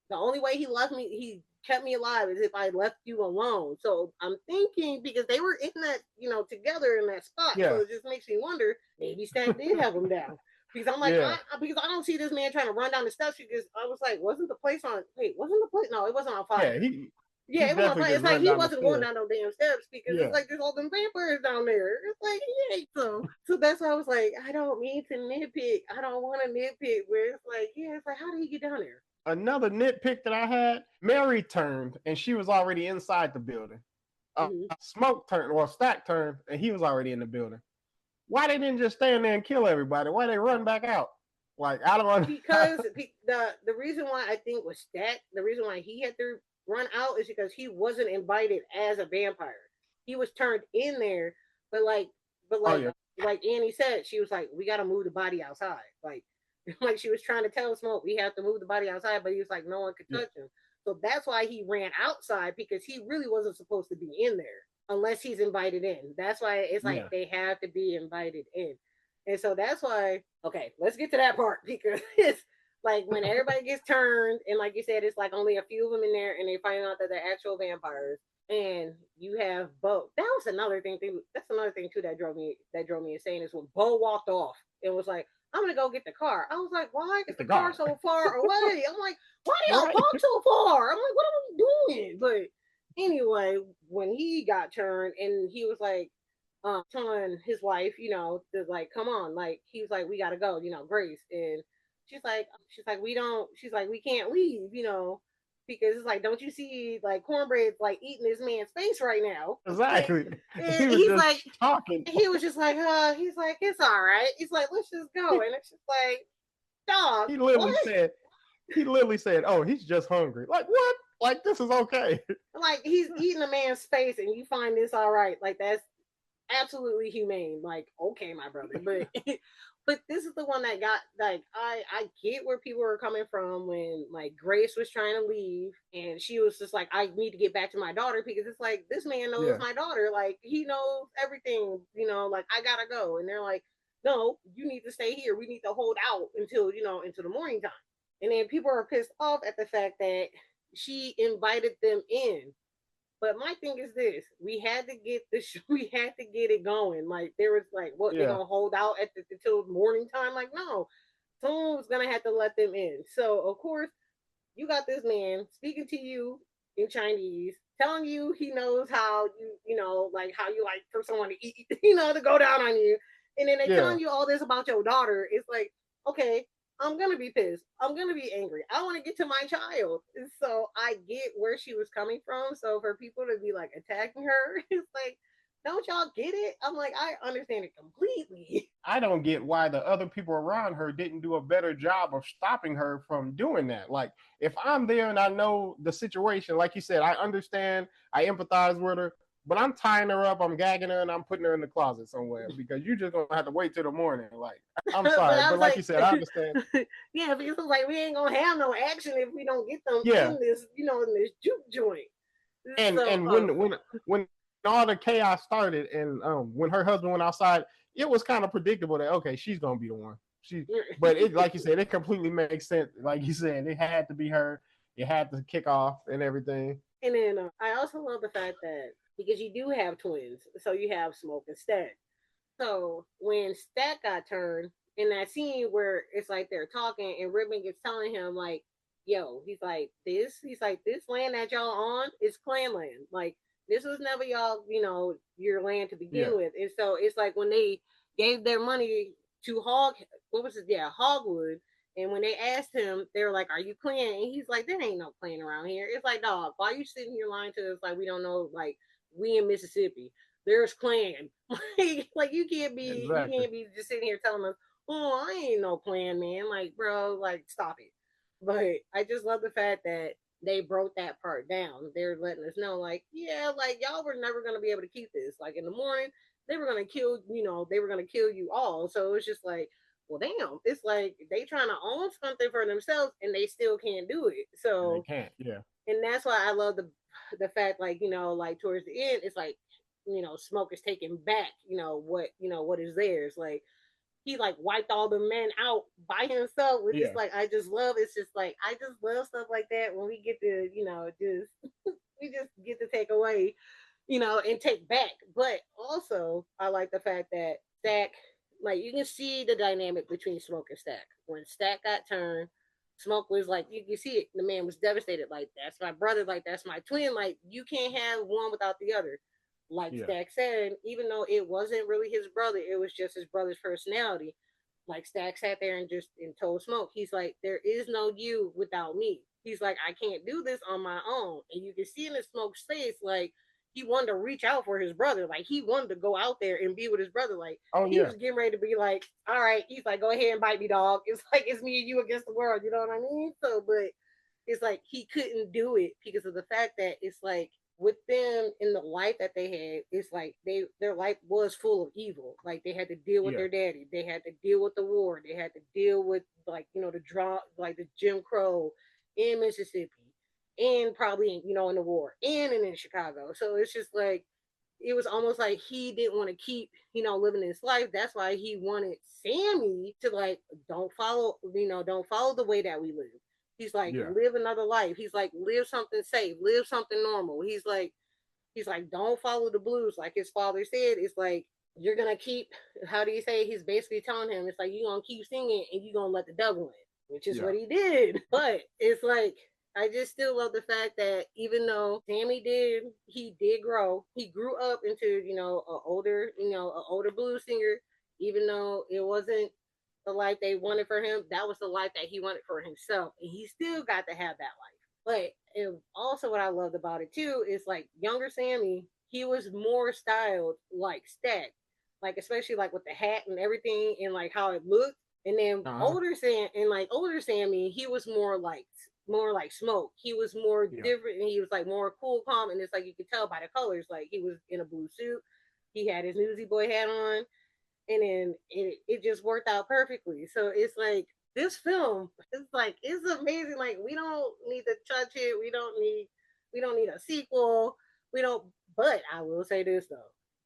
the only way he kept me alive is if I left you alone. So I'm thinking because they were in that together in that spot, so it just makes me wonder maybe Stack did have him down. Because I'm like, because I don't see this man trying to run down the steps because I was like, wasn't the place on fire? No, it wasn't on fire. Yeah, Yeah, it was on definitely fire. just It's like run he down the wasn't going stairs. down no damn steps because it's Yeah. like there's all them vampires down there. It's like he ain't so. So that's why I was like, I don't mean to nitpick. I don't want to nitpick. Where it's like, yeah, it's like, how did he get down there? Another nitpick that I had, Mary turned and she was already inside the building. Mm-hmm. Smoke turned, or Stack turned, and he was already in the building. Why they didn't just stand there and kill everybody? Why they run back out? Like, I don't Because know. the reason why I think was Stack, the reason why he had to run out is because he wasn't invited as a vampire. He was turned in there, but like, but Oh like, yeah, like Annie said, she was like, we got to move the body outside. Like, like she was trying to tell Smoke, we have to move the body outside, but he was like, no one could yeah, touch him. So that's why he ran outside because he really wasn't supposed to be in there unless he's invited in. That's why it's like yeah. they have to be invited in. And so that's why, okay, let's get to that part because like when everybody gets turned, and like you said, it's like only a few of them in there, and they find out that they're actual vampires. And you have Bo. That was another thing. That's another thing too that drove me insane is when Bo walked off and was like, "I'm gonna go get the car." I was like, "Why is It's the the car guard, so far away?" I'm like, "Why do y'all right? walk so far?" I'm like, "What are we doing?" But anyway, when he got turned and he was like, telling his wife, to like, come on, like he was like, we gotta go, Grace, and she's like, we don't, she's like, we can't leave, because it's like, don't you see like cornbread's like eating this man's face right now, and, Exactly. and He was he's just like, talking. he was just like, he's like, it's all right. He's like, let's just go, and it's just like, dog, He what? literally said, "Oh, he's just hungry." Like what? Like this is okay. Like he's eating a man's face, and you find this all right? Like that's absolutely humane. Like, okay, my brother, but but this is the one that got like I get where people were coming from when like Grace was trying to leave and she was just like, I need to get back to my daughter because it's like this man knows Yeah, my daughter, like he knows everything, like I gotta go. And they're like, no, you need to stay here. We need to hold out until into the morning time. And then people are pissed off at the fact that she invited them in, but my thing is this: we had to get we had to get it going. Like there was like, what they yeah, gonna hold out at until morning time? Like no, someone was gonna have to let them in. So of course, you got this man speaking to you in Chinese, telling you he knows how like how you like for someone to eat, to go down on you, and then they yeah. telling you all this about your daughter. It's like, okay, I'm gonna be pissed. I'm gonna be angry. I want to get to my child. So I get where she was coming from. So for people to be like attacking her, it's like, don't y'all get it? I'm like, I understand it completely. I don't get why the other people around her didn't do a better job of stopping her from doing that. Like, if I'm there and I know the situation, like you said, I understand, I empathize with her, but I'm tying her up, I'm gagging her, and I'm putting her in the closet somewhere because you're just gonna have to wait till the morning. Like, I'm But sorry, I but was like you like, said, I understand. yeah, because it's like we ain't gonna have no action if we don't get them Yeah, in this, in this juke joint. So, and when all the chaos started, and when her husband went outside, it was kind of predictable that okay, she's gonna be the one. But it, like you said, it completely makes sense. Like you said, it had to be her. It had to kick off and everything. and then I also love the fact that because you do have twins, so you have Smoke and Stack. So when Stack got turned in that scene where it's like they're talking and Ribbon gets telling him like, "Yo," he's like this land that y'all on is clan land. Like this was never y'all, your land to begin Yeah, with. And so it's like when they gave their money to what was it? Yeah, Hogwood. And when they asked him, they were like, "Are you clan?" And he's like, "There ain't no clan around here." It's like, dog, why are you sitting here lying to us like we don't know? Like we in Mississippi, there's clan. Like you exactly. can't be just sitting here telling us, "Oh, I ain't no clan man." Like, bro, like stop it. But I just love the fact that they broke that part down. They're letting us know, like, yeah, like y'all were never gonna be able to keep this. Like in the morning, they were gonna kill, they were gonna kill you all. So it's just like, well, damn, it's like they trying to own something for themselves and they still can't do it. And they So, can't. Yeah, and that's why I love the fact, like, like towards the end, it's like, Smoke is taking back, what is theirs. Like he like wiped all the men out by himself. Which is yeah, like I just love. It's just like I just love stuff like that when we get to, just we just get to take away, and take back. But also I like the fact that Stack, like you can see the dynamic between Smoke and Stack. When Stack got turned, Smoke was like, you see it. The man was devastated. Like, that's my brother. Like, that's my twin. Like, you can't have one without the other. Like Yeah. Stack said, even though it wasn't really his brother, it was just his brother's personality. Like Stack sat there and told Smoke, he's like, there is no you without me. He's like, I can't do this on my own. And you can see in his Smoke's face, like, he wanted to reach out for his brother. Like, he wanted to go out there and be with his brother. Like, Oh he yeah. was getting ready to be like, all right. He's like, go ahead and bite me, dog. It's like, it's me and you against the world. You know what I mean? So, but it's like, he couldn't do it because of the fact that it's like, with them in the life that they had, it's like their life was full of evil. Like they had to deal with Yeah. their daddy, they had to deal with the war, they had to deal with like the draw, like the Jim Crow in Mississippi, and probably in the war and in Chicago. So it's just like it was almost like he didn't want to keep living his life. That's why he wanted Sammy to like don't follow the way that we live. He's like, Yeah. live another life. He's like, live something safe, live something normal. He's like, don't follow the blues. Like his father said, it's like you're gonna keep. How do you say? He's basically telling him, it's like you're gonna keep singing and you're gonna let the devil in, which is Yeah. what he did. But it's like I just still love the fact that even though Sammy he did grow. He grew up into an older blues singer. Even though it wasn't the life they wanted for him, that was the life that he wanted for himself, and he still got to have that life. But also what I loved about it too is like younger Sammy, he was more styled like Stack, like especially like with the hat and everything and like how it looked. And then Uh-huh. older Sammy, he was more like Smoke. He was more Yeah. different and he was like more cool, calm, and it's like you could tell by the colors. Like he was in a blue suit, he had his Newsy Boy hat on, and then it just worked out perfectly. So it's like this film is like it's amazing. Like we don't need to touch it. We don't need a sequel. We don't. But I will say this though.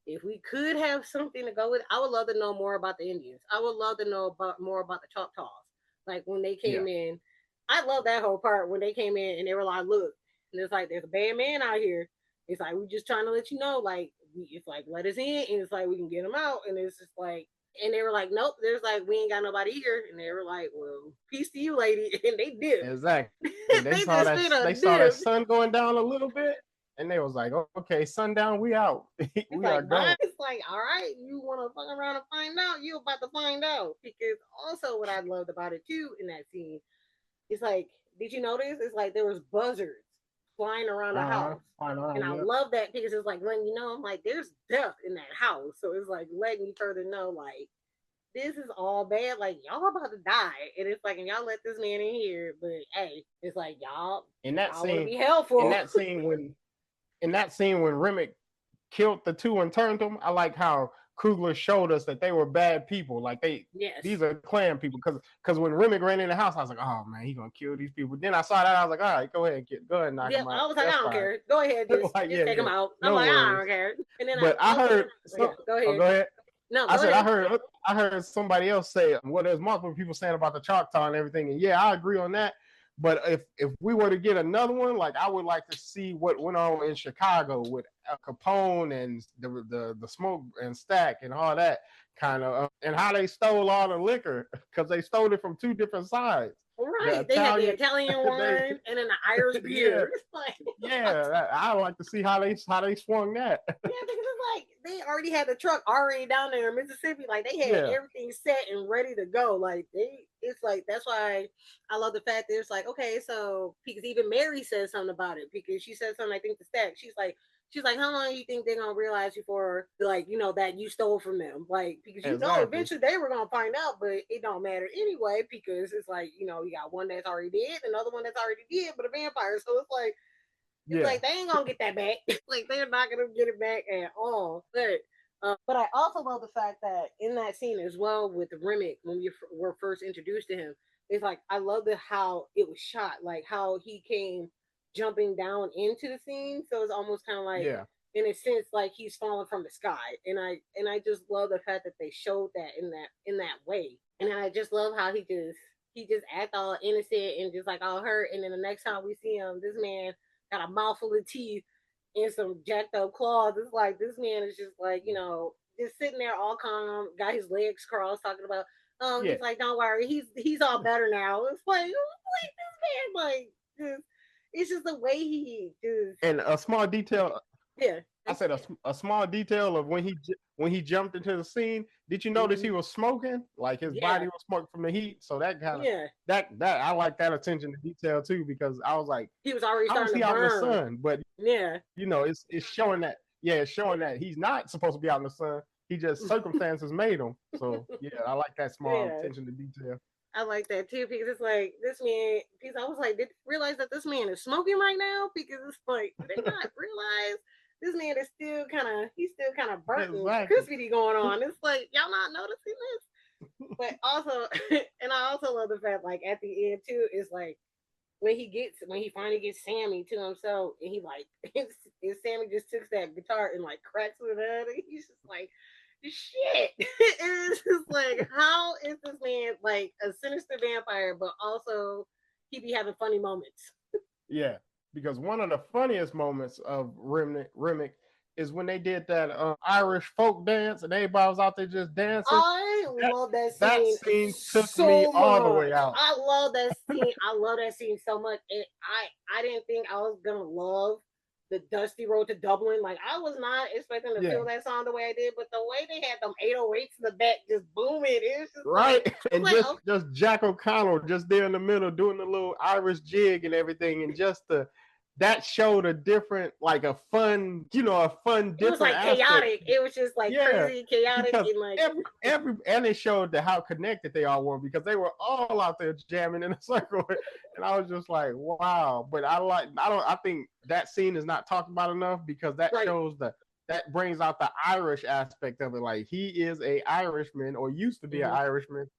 If we could have something to go with, I would love to know more about the Indians. I would love to know more about the Choctaws. Like when they Yeah. came in, I love that whole part when they came in and they were like, "Look," and it's like there's a bad man out here. It's like we just trying to let you know, like it's like let us in, and it's like we can get them out, and it's just like, and they were like, nope. There's like we ain't got nobody here, and they were like, well, peace to you, lady, and they dipped. Exactly. They They saw just that straight up they saw that dipped. sun going down a little bit, and they was like, okay, sundown, we out. It's We are like, bye. gone. It's like, all right, you want to fuck around and find out? You about to find out. Because also, what I loved about it too in that scene is like, did you notice? It's like there was buzzards flying around the Uh-huh. house. I And know, I yep. love that because it's like letting you know, I'm like, there's death in that house. So it's like letting you further know, like, this is all bad. Like, y'all about to die. And it's like, and y'all let this man in here. But hey, it's like, y'all, In that y'all want to scene, be in helpful. that scene when in that scene when Remick killed the two and turned them, I like how Kugler showed us that they were bad people. Like Yes. these are clan people. Because when Remick ran in the house, I was like, oh man, he gonna kill these people. Then I saw that, I was like, all right, go ahead, go ahead, and knock Yep. him out. I was like, I That's don't fine. care. Go ahead, Like, just yeah, take him yeah, out. I'm no like, I worries. don't care. And then I But I also, heard yeah, some. go Oh, ahead. go ahead. No, I go said ahead. I heard somebody else say, well, there's multiple people saying about the Choctaw and everything, and yeah, I agree on that. But if we were to get another one, like I would like to see what went on in Chicago with Capone and the smoke and Stack and all that kind of, and how they stole all the liquor because they stole it from two different sides. The Right. They had the Italian, Italian they, one and then the Irish yeah, beer. It's like, yeah. I would like to see how they swung that. yeah, because it's like they already had the truck already down there in Mississippi. Like they had Yeah, everything set and ready to go. Like it's like that's why I love the fact that it's like okay, so because even Mary says something about it because she said something I think to Stack. She's like, how long do you think they're gonna realize before like that you stole from them? Like because exactly. eventually they were gonna find out, but it don't matter anyway because it's like you got one that's already dead, another one that's already dead, but a vampire. So it's Yeah, like they ain't gonna get that back. Like they're not gonna get it back at all. But I also love the fact that in that scene as well with Remick when we were first introduced to him, it's like I love how it was shot, like how he came jumping down into the scene. So it's almost kind of like yeah, in a sense like he's falling from the sky, and I just love the fact that they showed that in that way, and I just love how he just act all innocent and just like all hurt, and then the next time we see him, this man got a mouthful of teeth and some jacked up claws. It's like this man is just like, just sitting there all calm, got his legs crossed, talking about, Yeah, He's like, don't worry, he's all better now. It's like, this man, like, it's just the way he just, and a small detail. yeah. I said a small detail of when he jumped into the scene. Did you notice he Mhm. was smoking? Like his Yeah, body was smoking from the heat. So that kind of yeah. that I like that attention to detail too because I was like, He was already how is starting to he out in the burn. sun? But Yeah. you know, it's showing that it's showing that he's not supposed to be out in the sun. He just circumstances made him. So yeah, I like that small Yeah. attention to detail. I like that too because it's like this man. Because I was like, did you realize that this man is smoking right now? Because it's like, did they not realize this man is still kind of he's still kind of burnt and Exactly. crispy going on? It's like y'all not noticing this. But also, and I also love the fact like at the end too is like when he finally gets Sammy to himself and he like and Sammy just took that guitar and like cracks with it and he's just like shit. It's just like how is this man like a sinister vampire but also he be having funny moments. Yeah, because one of the funniest moments of Remick is when they did that Irish folk dance and everybody was out there just dancing. I That love that that scene scene took me so all the way much. out. I love that scene. I love that scene so much. And I didn't think I was gonna love the Dusty Road to Dublin. Like I was not expecting to Yeah, feel that song the way I did, but the way they had them 808s in the back just booming, it was just right. And like oh, just Jack O'Connell just there in the middle doing the little Irish jig and everything, and just the that showed a different, like a fun, a fun it was different like aspect. chaotic. It was just like Yeah, crazy chaotic because and like every and it showed how connected they all were because they were all out there jamming in a circle, and I was just like, wow. But I think that scene is not talked about enough because that right. shows that brings out the Irish aspect of it. Like he is a Irishman or used to be an Mm-hmm. Irishman,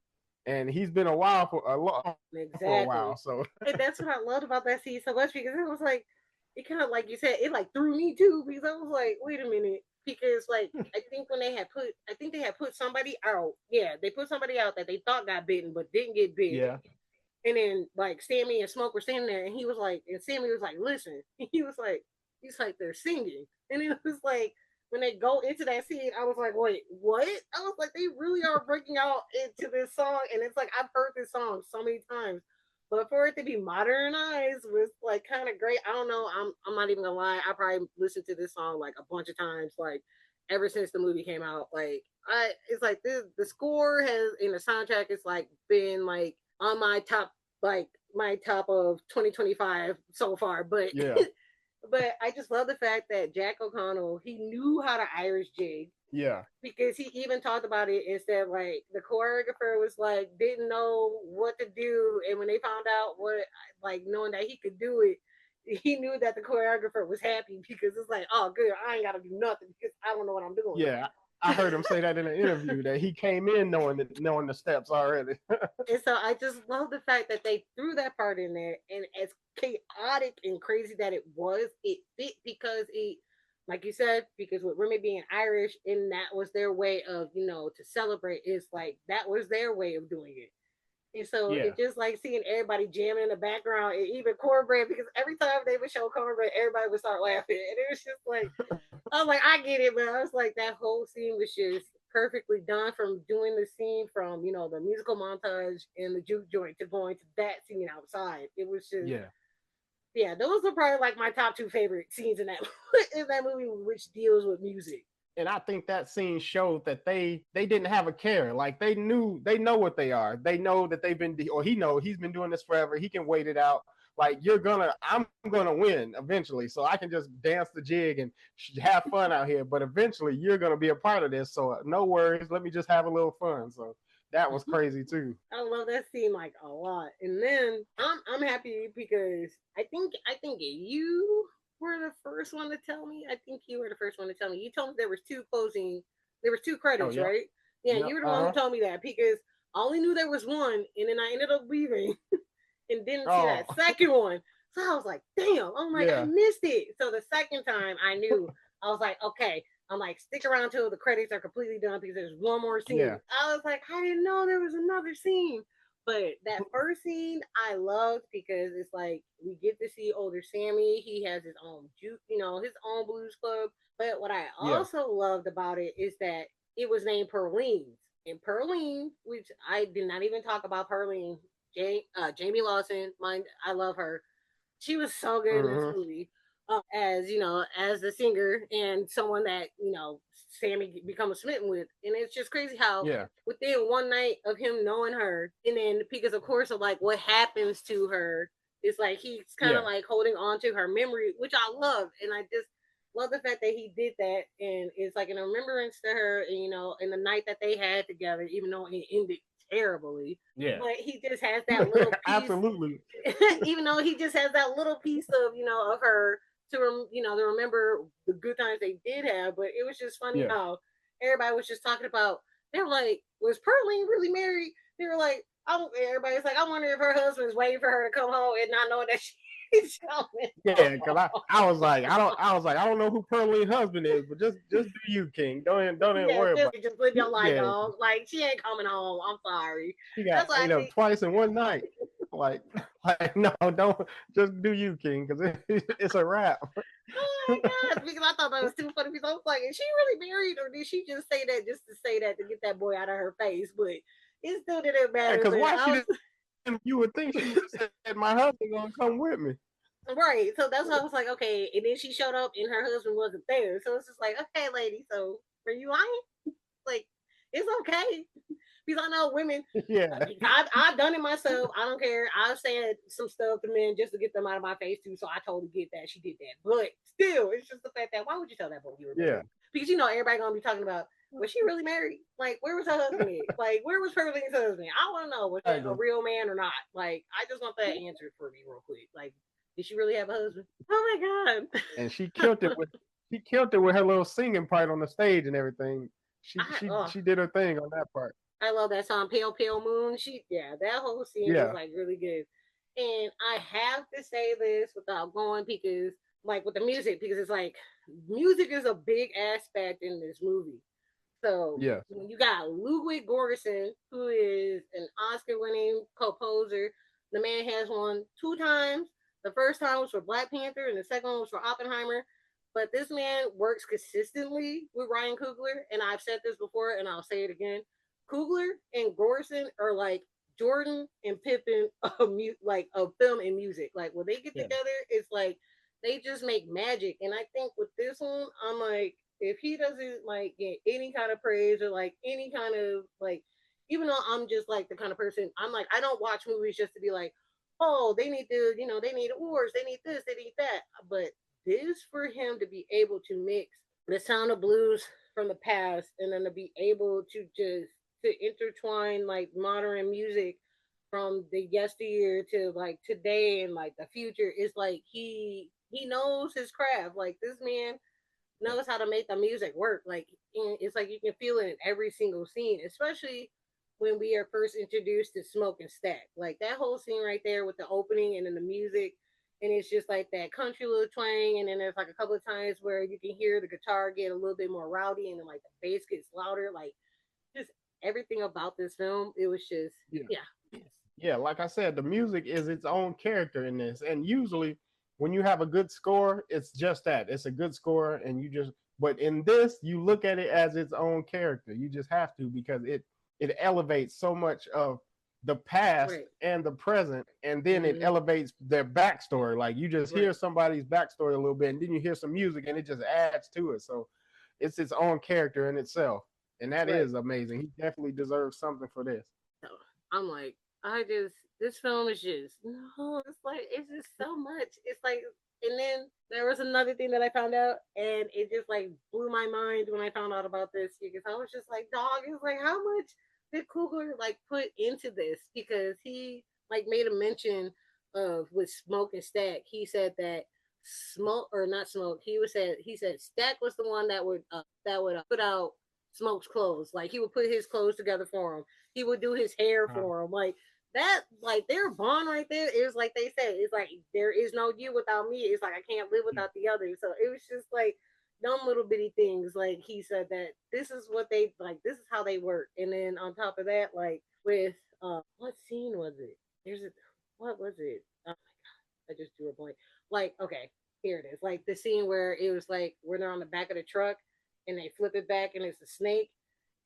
and he's been for a while. Exactly. So And that's what I loved about that scene so much because it was like it kind of like you said, it like threw me too because I was like, wait a minute. Because like I think they had put somebody out. Yeah, they put somebody out that they thought got bitten but didn't get bit. yeah, And then like Sammy and Smoke were standing there and he was like, and Sammy was like, listen. He's like, they're singing. And it was like when they go into that scene, I was like, wait, what? I was like, they really are breaking out into this song. And it's like I've heard this song so many times. But for it to be modernized was like kind of great. I don't know. I'm not even gonna lie. I probably listened to this song like a bunch of times, like ever since the movie came out. Like it's like the score has in the soundtrack. It's like been like on my top of 2025 so far. But yeah, but I just love the fact that Jack O'Connell he knew how to Irish jig yeah, because he even talked about it and said like the choreographer was like didn't know what to do and when they found out what like knowing that he could do it he knew that the choreographer was happy because it's like oh good I ain't gotta do nothing because I don't know what I'm doing. yeah. I heard him say that in an interview that he came in knowing the steps already. And so I just love the fact that they threw that part in there, and as chaotic and crazy that it fit because it, like you said, because with Remy being Irish, and that was their way of, to celebrate. It's like that was their way of doing it. And so Yeah, it just like seeing everybody jamming in the background, and even Cornbread, because every time they would show Cornbread, everybody would start laughing, and it was just like I was like, I get it, but I was like, that whole scene was just perfectly done from doing the scene from, the musical montage and the juke joint to going to that scene outside. It was just, yeah. yeah, those are probably like my top two favorite scenes in that in that movie, which deals with music. And I think that scene showed that they didn't have a care. Like they know what they are. They know that they've been or he's been doing this forever. He can wait it out. Like I'm gonna win eventually, so I can just dance the jig and have fun out here. But eventually, you're gonna be a part of this, so no worries. Let me just have a little fun. So that was crazy too. I love that scene like a lot. And then I'm happy because I think you were the first one to tell me. I think you were the first one to tell me. You told me there was two Oh credits, yeah, right? Yeah, yeah, you were the one who told me that because I only knew there was one, and then I ended up leaving and didn't see oh that second one. So I was like, damn, I'm like, I yeah, missed it. So the second time I knew, I was like, okay, I'm like, stick around till the credits are completely done because there's one more scene. yeah, I was like, I didn't know there was another scene. But that first scene I loved because it's like we get to see older Sammy. He has his own his own blues club. But what I yeah, also loved about it is that it was named Perlene's. And Pearline, which I did not even talk about Pearline, Jamie Lawson, mine, I love her. She was so good in this Hmm. movie. As you know, as the singer and someone that Sammy becomes smitten with, and it's just crazy how Yeah. within one night of him knowing her, and then because of course of like what happens to her, it's like he's kind of Yeah. like holding on to her memory, which I love, and I just love the fact that he did that, and it's like an remembrance to her, and in the night that they had together, even though it ended terribly, Yeah. but he just has that little piece Absolutely. even though he just has that little piece of of her to remember the good times they did have. But it was just funny Yeah. how everybody was just talking about. They were like, "Was Pearline really married?" They were like, everybody's like, "I wonder if her husband's waiting for her to come home and not knowing that she's coming Yeah, because home." I was like, I don't know who Pearlie's husband is, but just do you, King. Don't even Yeah, worry just, about just live it. your life, Yeah, dog. Like she ain't coming home. I'm sorry. she got That's what I ate up think. twice in one night. Like, like no, don't just do you, King, because it's a wrap. Oh my god! Because I thought that was too funny. Because I was like, is she really married, or did she just say that just to say that to get that boy out of her face? But it still didn't Yeah, matter. because But why I she was didn't? You would think she would have said, "My husband gonna come with me." right. So that's why I was like, okay. And then she showed up, and her husband wasn't there. So it's just like, okay, lady. So were you lying? Like, it's okay. Because I know women. Yeah, I've done it myself. I don't care. I've said some stuff to men just to get them out of my face too. So I totally get that she did that. But still, it's just the fact that why would you tell that boy you were yeah, married? Because everybody gonna be talking about was she really married? Like where was her husband at? Like where was Pearline's husband? I want to know was that a exactly. real man or not? Like I just want that answered for me real quick. Like did she really have a husband? Oh my god! And she killed it with her little singing part on the stage and everything. She I she oh she did her thing on that part. I love that song, Pale Pale Moon. That whole scene was Yeah, like really good. And I have to say this without going because, like, with the music, because it's like music is a big aspect in this movie. So yeah, when you got Ludwig Göransson, who is an Oscar-winning composer, the man has won two times. The first time was for Black Panther, and the second one was for Oppenheimer. But this man works consistently with Ryan Coogler, and I've said this before, and I'll say it again. Coogler and Göransson are like Jordan and Pippen of film and music. Like when they get yeah, together, it's like they just make magic. And I think with this one, I'm like, if he doesn't like get any kind of praise or like any kind of like, even though I'm just like the kind of person, I'm like, I don't watch movies just to be like, oh, they need to, they need awards, they need this, they need that. But this for him to be able to mix the sound of blues from the past and then to be able to just to intertwine like modern music from the yesteryear to like today and like the future is like he knows his craft. Like this man yeah, knows how to make the music work. Like it's like you can feel it in every single scene, especially when we are first introduced to Smoke and Stack. Like that whole scene right there with the opening and then the music, and it's just like that country little twang, and then there's like a couple of times where you can hear the guitar get a little bit more rowdy, and then like the bass gets louder. Like just everything about this film, it was just yeah. yeah. Yeah, like I said, the music is its own character in this. And usually when you have a good score, it's just that. It's a good score and but in this, you look at it as its own character. You just have to because it elevates so much of the past Right. and the present, and then it Mm-hmm. elevates their backstory. Like you just hear Right. somebody's backstory a little bit, and then you hear some music, and it just adds to it. So it's its own character in itself, and that Right. is amazing. He definitely deserves something for this. So I'm like, I just this film is just no, it's like it's just so much. It's like and then there was another thing that I found out and it just like blew my mind when I found out about this because I was just like, dog, it's like how much did Coogler like put into this? Because he like made a mention of with Smoke and Stack. He said that Smoke or not Smoke, he said Stack was the one that would put out Smoke's clothes. Like he would put his clothes together for him, he would do his hair for him. Like that, like their bond right there is like they said, it's like there is no you without me. It's like I can't live Yeah. without the other. So it was just like dumb little bitty things. Like he said that this is what they like, this is how they work. And then on top of that, like with what scene was it? There's a what was it? Oh my god, I just drew a blank. Like, okay, here it is. Like the scene where it was like when they're on the back of the truck and they flip it back and it's a snake.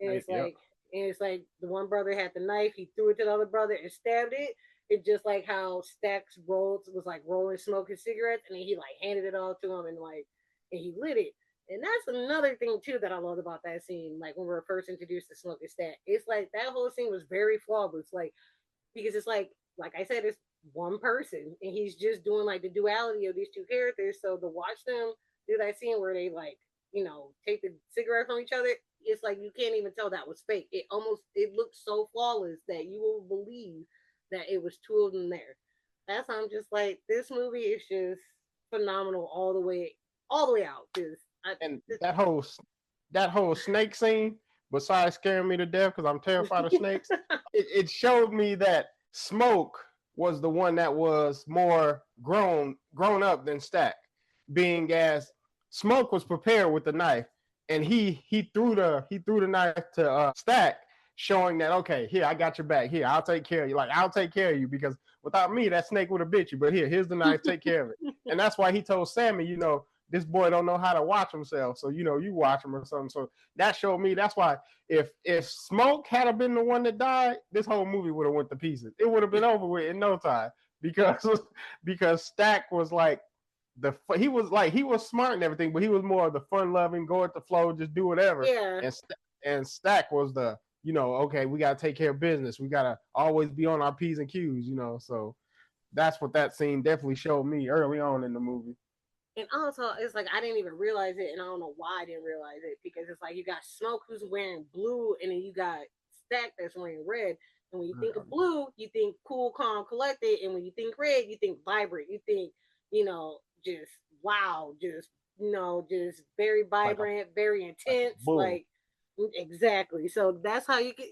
And Right. it's Yep. like and it's like the one brother had the knife, he threw it to the other brother and stabbed it. It's just like how Stacks rolled was like rolling smoking cigarettes, and then he like handed it all to him and like and he lit it. And that's another thing too that I loved about that scene. Like when we were first introduced to Smoking Stack, it's like that whole scene was very flawless. Like because it's like I said, it's one person, and he's just doing like the duality of these two characters. So to watch them do that scene where they like take the cigarette from each other, it's like you can't even tell that was fake. It looked so flawless that you will believe that it was two of them there. That's how I'm just like this movie is just phenomenal all the way out. Just And that whole snake scene, besides scaring me to death because I'm terrified of snakes, it showed me that Smoke was the one that was more grown up than Stack, being as Smoke was prepared with the knife, and he threw the knife to Stack, showing that okay, here I got your back. Here I'll take care of you. Like I'll take care of you because without me that snake would have bit you. But here's the knife. Take care of it. And that's why he told Sammy, this boy don't know how to watch himself, so you watch him or something. So that showed me. That's why if Smoke had been the one that died, this whole movie would have went to pieces. It would have been over with in no time because Stack was like he was smart and everything, but he was more of the fun loving, go with the flow, just do whatever. yeah. And Stack was the okay, we gotta take care of business. We gotta always be on our P's and Q's. So that's what that scene definitely showed me early on in the movie. And also, it's like I didn't even realize it, and I don't know why I didn't realize it because it's like you got Smoke who's wearing blue, and then you got Stack that's wearing red. And when you think of blue, you think cool, calm, collected, and when you think red, you think vibrant. You think, just wow, just very Like a vibrant, very intense, bull. like exactly. So that's how you get.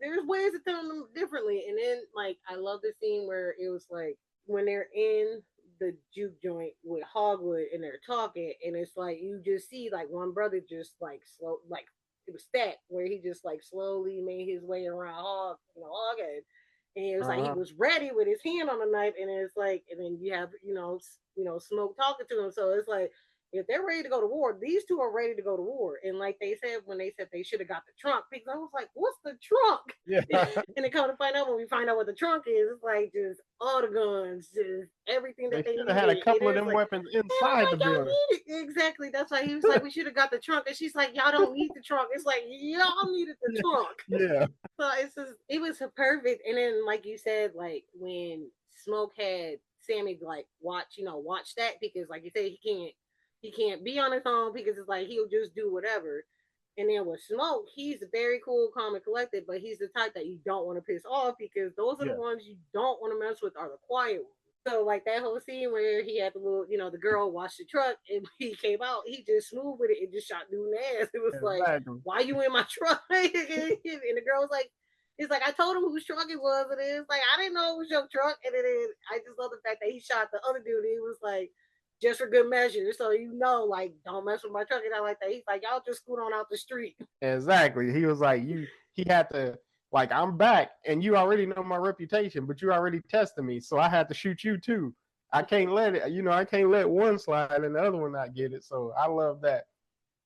There's ways to tell them differently, and then like I love the scene where it was like when they're in the juke joint with Hogwood and they're talking, and it's like you just see like one brother just like slow, like it was Stack where he just like slowly made his way around Hoghead, and it was like he Uh-huh. was ready with his hand on the knife, and it's like, and then you have Smoke talking to him, so it's like if they're ready to go to war, these two are ready to go to war. And like they said when they said they should have got the trunk, because I was like, what's the trunk? Yeah. And then come to find out when we find out what the trunk is, it's like just all the guns, just everything They that they should have had a needed. It couple of is them like, weapons and I was inside the like, y'all building. need it. Exactly. That's why he was like, we should have got the trunk. And she's like, y'all don't need the trunk. It's like, y'all needed the trunk. Yeah. So it was perfect. And then, like you said, like when Smoke had Sammy like watch that because like you said, he can't be on his own because it's like he'll just do whatever. And then with Smoke, he's very cool, calm, and collected, but he's the type that you don't want to piss off because those are the Yeah. ones you don't want to mess with are the quiet ones. So like that whole scene where he had the little, the girl wash the truck and he came out, he just smooth with it and just shot dude in the ass. It was like, Exactly. why you in my truck? And the girl was like, it's like I told him whose truck it was, and it's like I didn't know it was your truck. And then I just love the fact that he shot the other dude. He was like, just for good measure, so like don't mess with my truck and I like that. He's like, y'all just scoot on out the street. Exactly. He was like, he had to, like, I'm back and you already know my reputation, but you already tested me. So I had to shoot you too. I can't let it, I can't let one slide and the other one not get it. So I love that.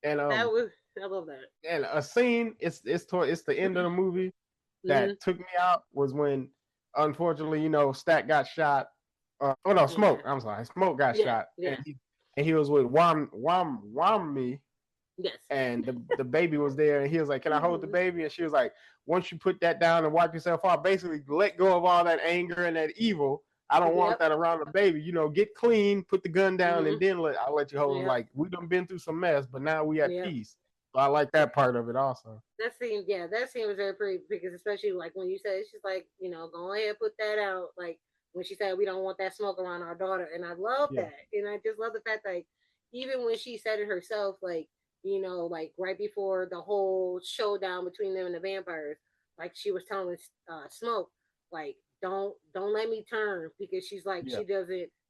And I love that. and a scene, it's the end of the movie Mm-hmm. that took me out was when unfortunately, Stack got shot. Oh no, Yeah, Smoke. I'm sorry. Smoke got yeah, shot. yeah. And he was with Wami, Yes. and the baby was there, and he was like, "Can I hold the baby?" And she was like, "Once you put that down and wipe yourself off, basically let go of all that anger and that evil. I don't want Yep. that around the baby. Get clean, put the gun down, and Mm-hmm. then I'll let you hold him. Yep. Like we done been through some mess, but now we at Yep. peace." So I like that part of it also. That scene was very pretty because especially like when you said she's like, go ahead, put that out. Like when she said we don't want that smoke around our daughter, and I love Yeah, that, and I just love the fact that even when she said it herself, like like right before the whole showdown between them and the vampires, like she was telling Smoke, like don't let me turn because she's like yeah,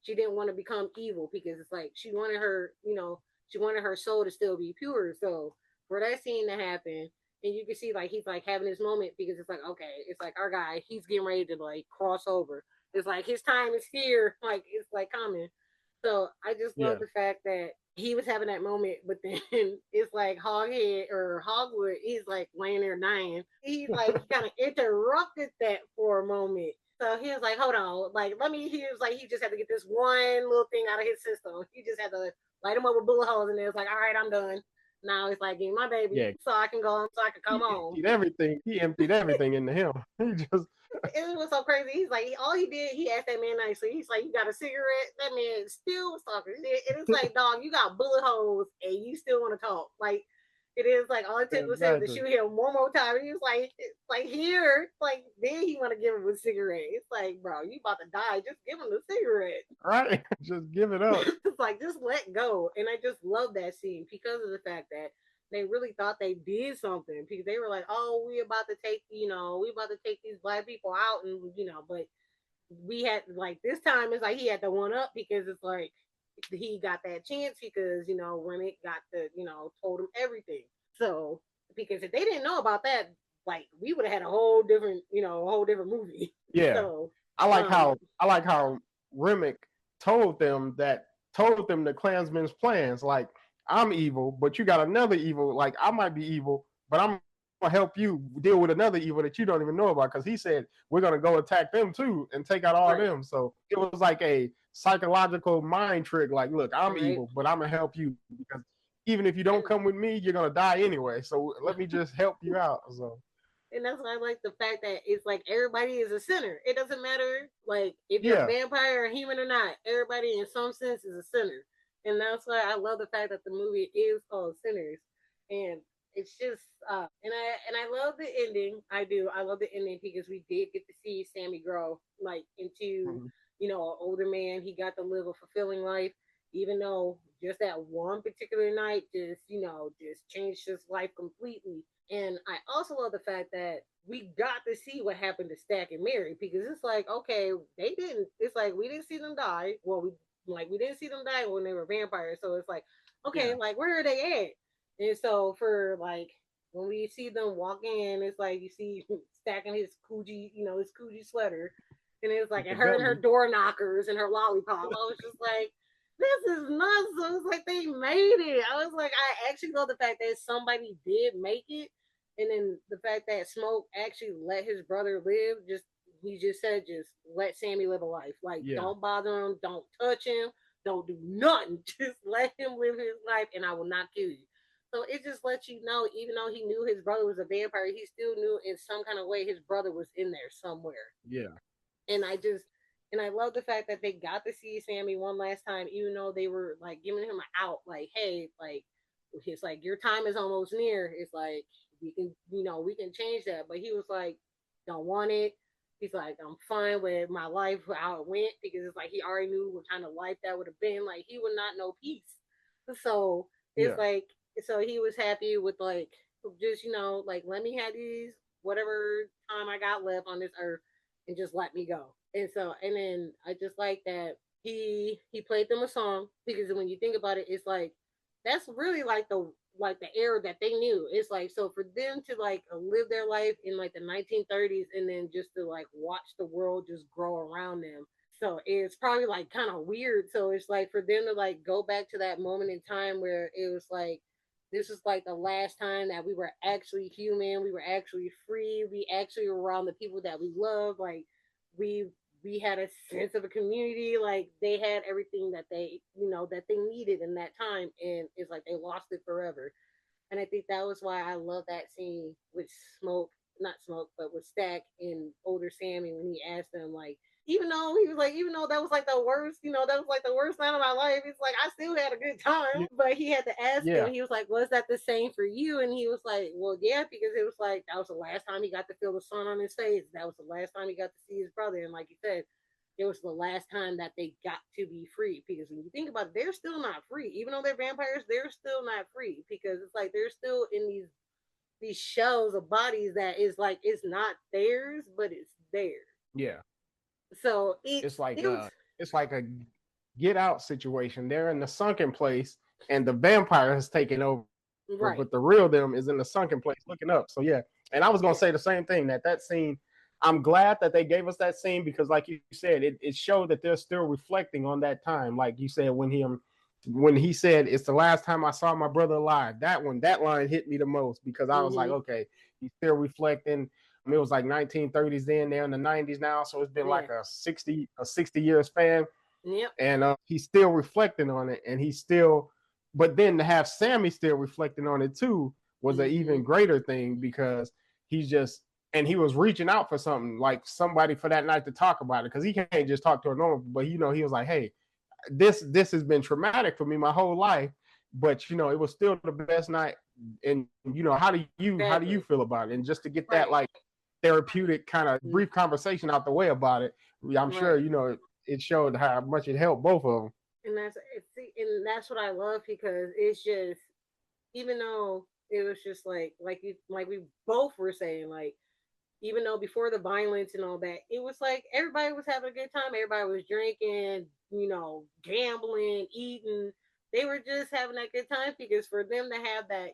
she didn't want to become evil because it's like she wanted her soul to still be pure. So for that scene to happen, and you can see like he's like having his moment because it's like okay, it's like our guy, he's getting ready to like cross over. It's like his time is here, like it's like coming. So I just love yeah. the fact that he was having that moment, but then it's like Hoghead or Hogwood, he's like laying there dying. He's like, he kind of interrupted that for a moment. So he was like, hold on, like, let me, he was like, he just had to get this one little thing out of his system. He just had to light him up with bullet holes, and it was like, all right, I'm done. Now it's like, give me my baby Yeah, so I can go, so I can come he home. emptied everything. He emptied everything into him. He just It was so crazy. He's like, all he did, he asked that man nicely. He's like, you got a cigarette? That man still was talking. And it's like, dog, you got bullet holes and you still want to talk. Like, it is like all it took was him to exactly shoot him one more time. And he was like here, like then he want to give him a cigarette. It's like, bro, you about to die. Just give him the cigarette. right. Just give it up. It's like just let go. And I just love that scene because of the fact that they really thought they did something because they were like, oh, we about to take, we about to take these black people out, and but we had like this time it's like he had the one up because it's like he got that chance because Remick got the told him everything. So because if they didn't know about that, like we would have had a whole different movie. Yeah. So I like how Remick told them the Klansmen's plans. Like, I'm evil, but you got another evil. Like, I might be evil, but I'm gonna help you deal with another evil that you don't even know about. Because he said we're gonna go attack them too and take out all of right, them. So it was like a psychological mind trick. Like, look, I'm right, evil, but I'm gonna help you because even if you don't and come with me, you're gonna die anyway. So let me just help you out. So and that's why I like the fact that it's like everybody is a sinner. It doesn't matter like if you're a yeah, vampire or human or not. Everybody in some sense is a sinner, and that's why I love the fact that the movie is called Sinners, and it's just and I love the ending. I do. I love the ending because we did get to see Sammy grow like into mhm, an older man. He got to live a fulfilling life, even though just that one particular night just changed his life completely. And I also love the fact that we got to see what happened to Stack and Mary because it's like, okay, they didn't. It's like we didn't see them die. Well, we didn't see them die when they were vampires. So it's like, okay, yeah, like where are they at? And so for like when we see them walk in, it's like you see stacking his Coogee sweater, and it's like with the and her belly. door knockers and her lollipop. I was just like, this is nuts. So it's like they made it. I was like, I actually love the fact that somebody did make it, and then the fact that Smoke actually let his brother live. Just let Sammy live a life. Like, Yeah, don't bother him, don't touch him, don't do nothing. Just let him live his life, and I will not kill you. So it just lets you know, even though he knew his brother was a vampire, he still knew in some kind of way his brother was in there somewhere. yeah, And I love the fact that they got to see Sammy one last time, even though they were like giving him an out, like, hey, like it's like your time is almost near. It's like we can change that. But he was like, don't want it. He's like, I'm fine with my life how it went because it's like he already knew what kind of life that would have been. Like he would not know peace. So it's yeah, like he was happy with like just like let me have these whatever time I got left on this earth and just let me go. And so and then I just like that he played them a song because when you think about it, it's like that's really like the era that they knew. It's like so for them to like live their life in like the 1930s and then just to like watch the world just grow around them. So it's probably like kind of weird. So it's like for them to like go back to that moment in time where it was like this was like the last time that we were actually human, we were actually free, we actually were around the people that we love, like we we had a sense of a community, like they had everything that they needed in that time, and it's like they lost it forever. And I think that was why I love that scene with Smoke, not Smoke, but with Stack and older Sammy when he asked them like, even though he was like, even though that was like the worst, that was like the worst night of my life. It's like I still had a good time, yeah, but he had to ask him. yeah, He was like, "Was that the same for you?" And he was like, "Well, yeah, because it was like that was the last time he got to feel the sun on his face. That was the last time he got to see his brother." And like you said, it was the last time that they got to be free because when you think about it, they're still not free. Even though they're vampires, they're still not free because it's like they're still in these shells of bodies that is like it's not theirs, but it's theirs. yeah. So It's like it was a get out situation. They're in the sunken place, and the vampire has taken over, right. but the real them is in the sunken place looking up. So yeah, and I was gonna Yeah. say the same thing that scene. I'm glad that they gave us that scene because, like you said, it showed that they're still reflecting on that time. Like you said, when when he said, "It's the last time I saw my brother alive." That line hit me the most because I was like, Mm-hmm. okay, he's still reflecting. It was like 1930s then, they're in the 90s now, so it's been Yeah. like a 60 year span, Yep. and he's still reflecting on it, and he's still. But then to have Sammy still reflecting on it too was an Mm-hmm. even greater thing because he's just and he was reaching out for something like somebody for that night to talk about it because he can't just talk to a normal. But he was like, hey, this has been traumatic for me my whole life, but it was still the best night. And how do you Exactly. feel about it? And just to get that Right. like therapeutic kind of Mm. brief conversation out the way about it, I'm sure Right. it showed how much it helped both of them. And that's what I love because it's just, even though it was just like we both were saying, like, even though before the violence and all that, it was like everybody was having a good time. Everybody was drinking, gambling, eating. They were just having that good time because for them to have that,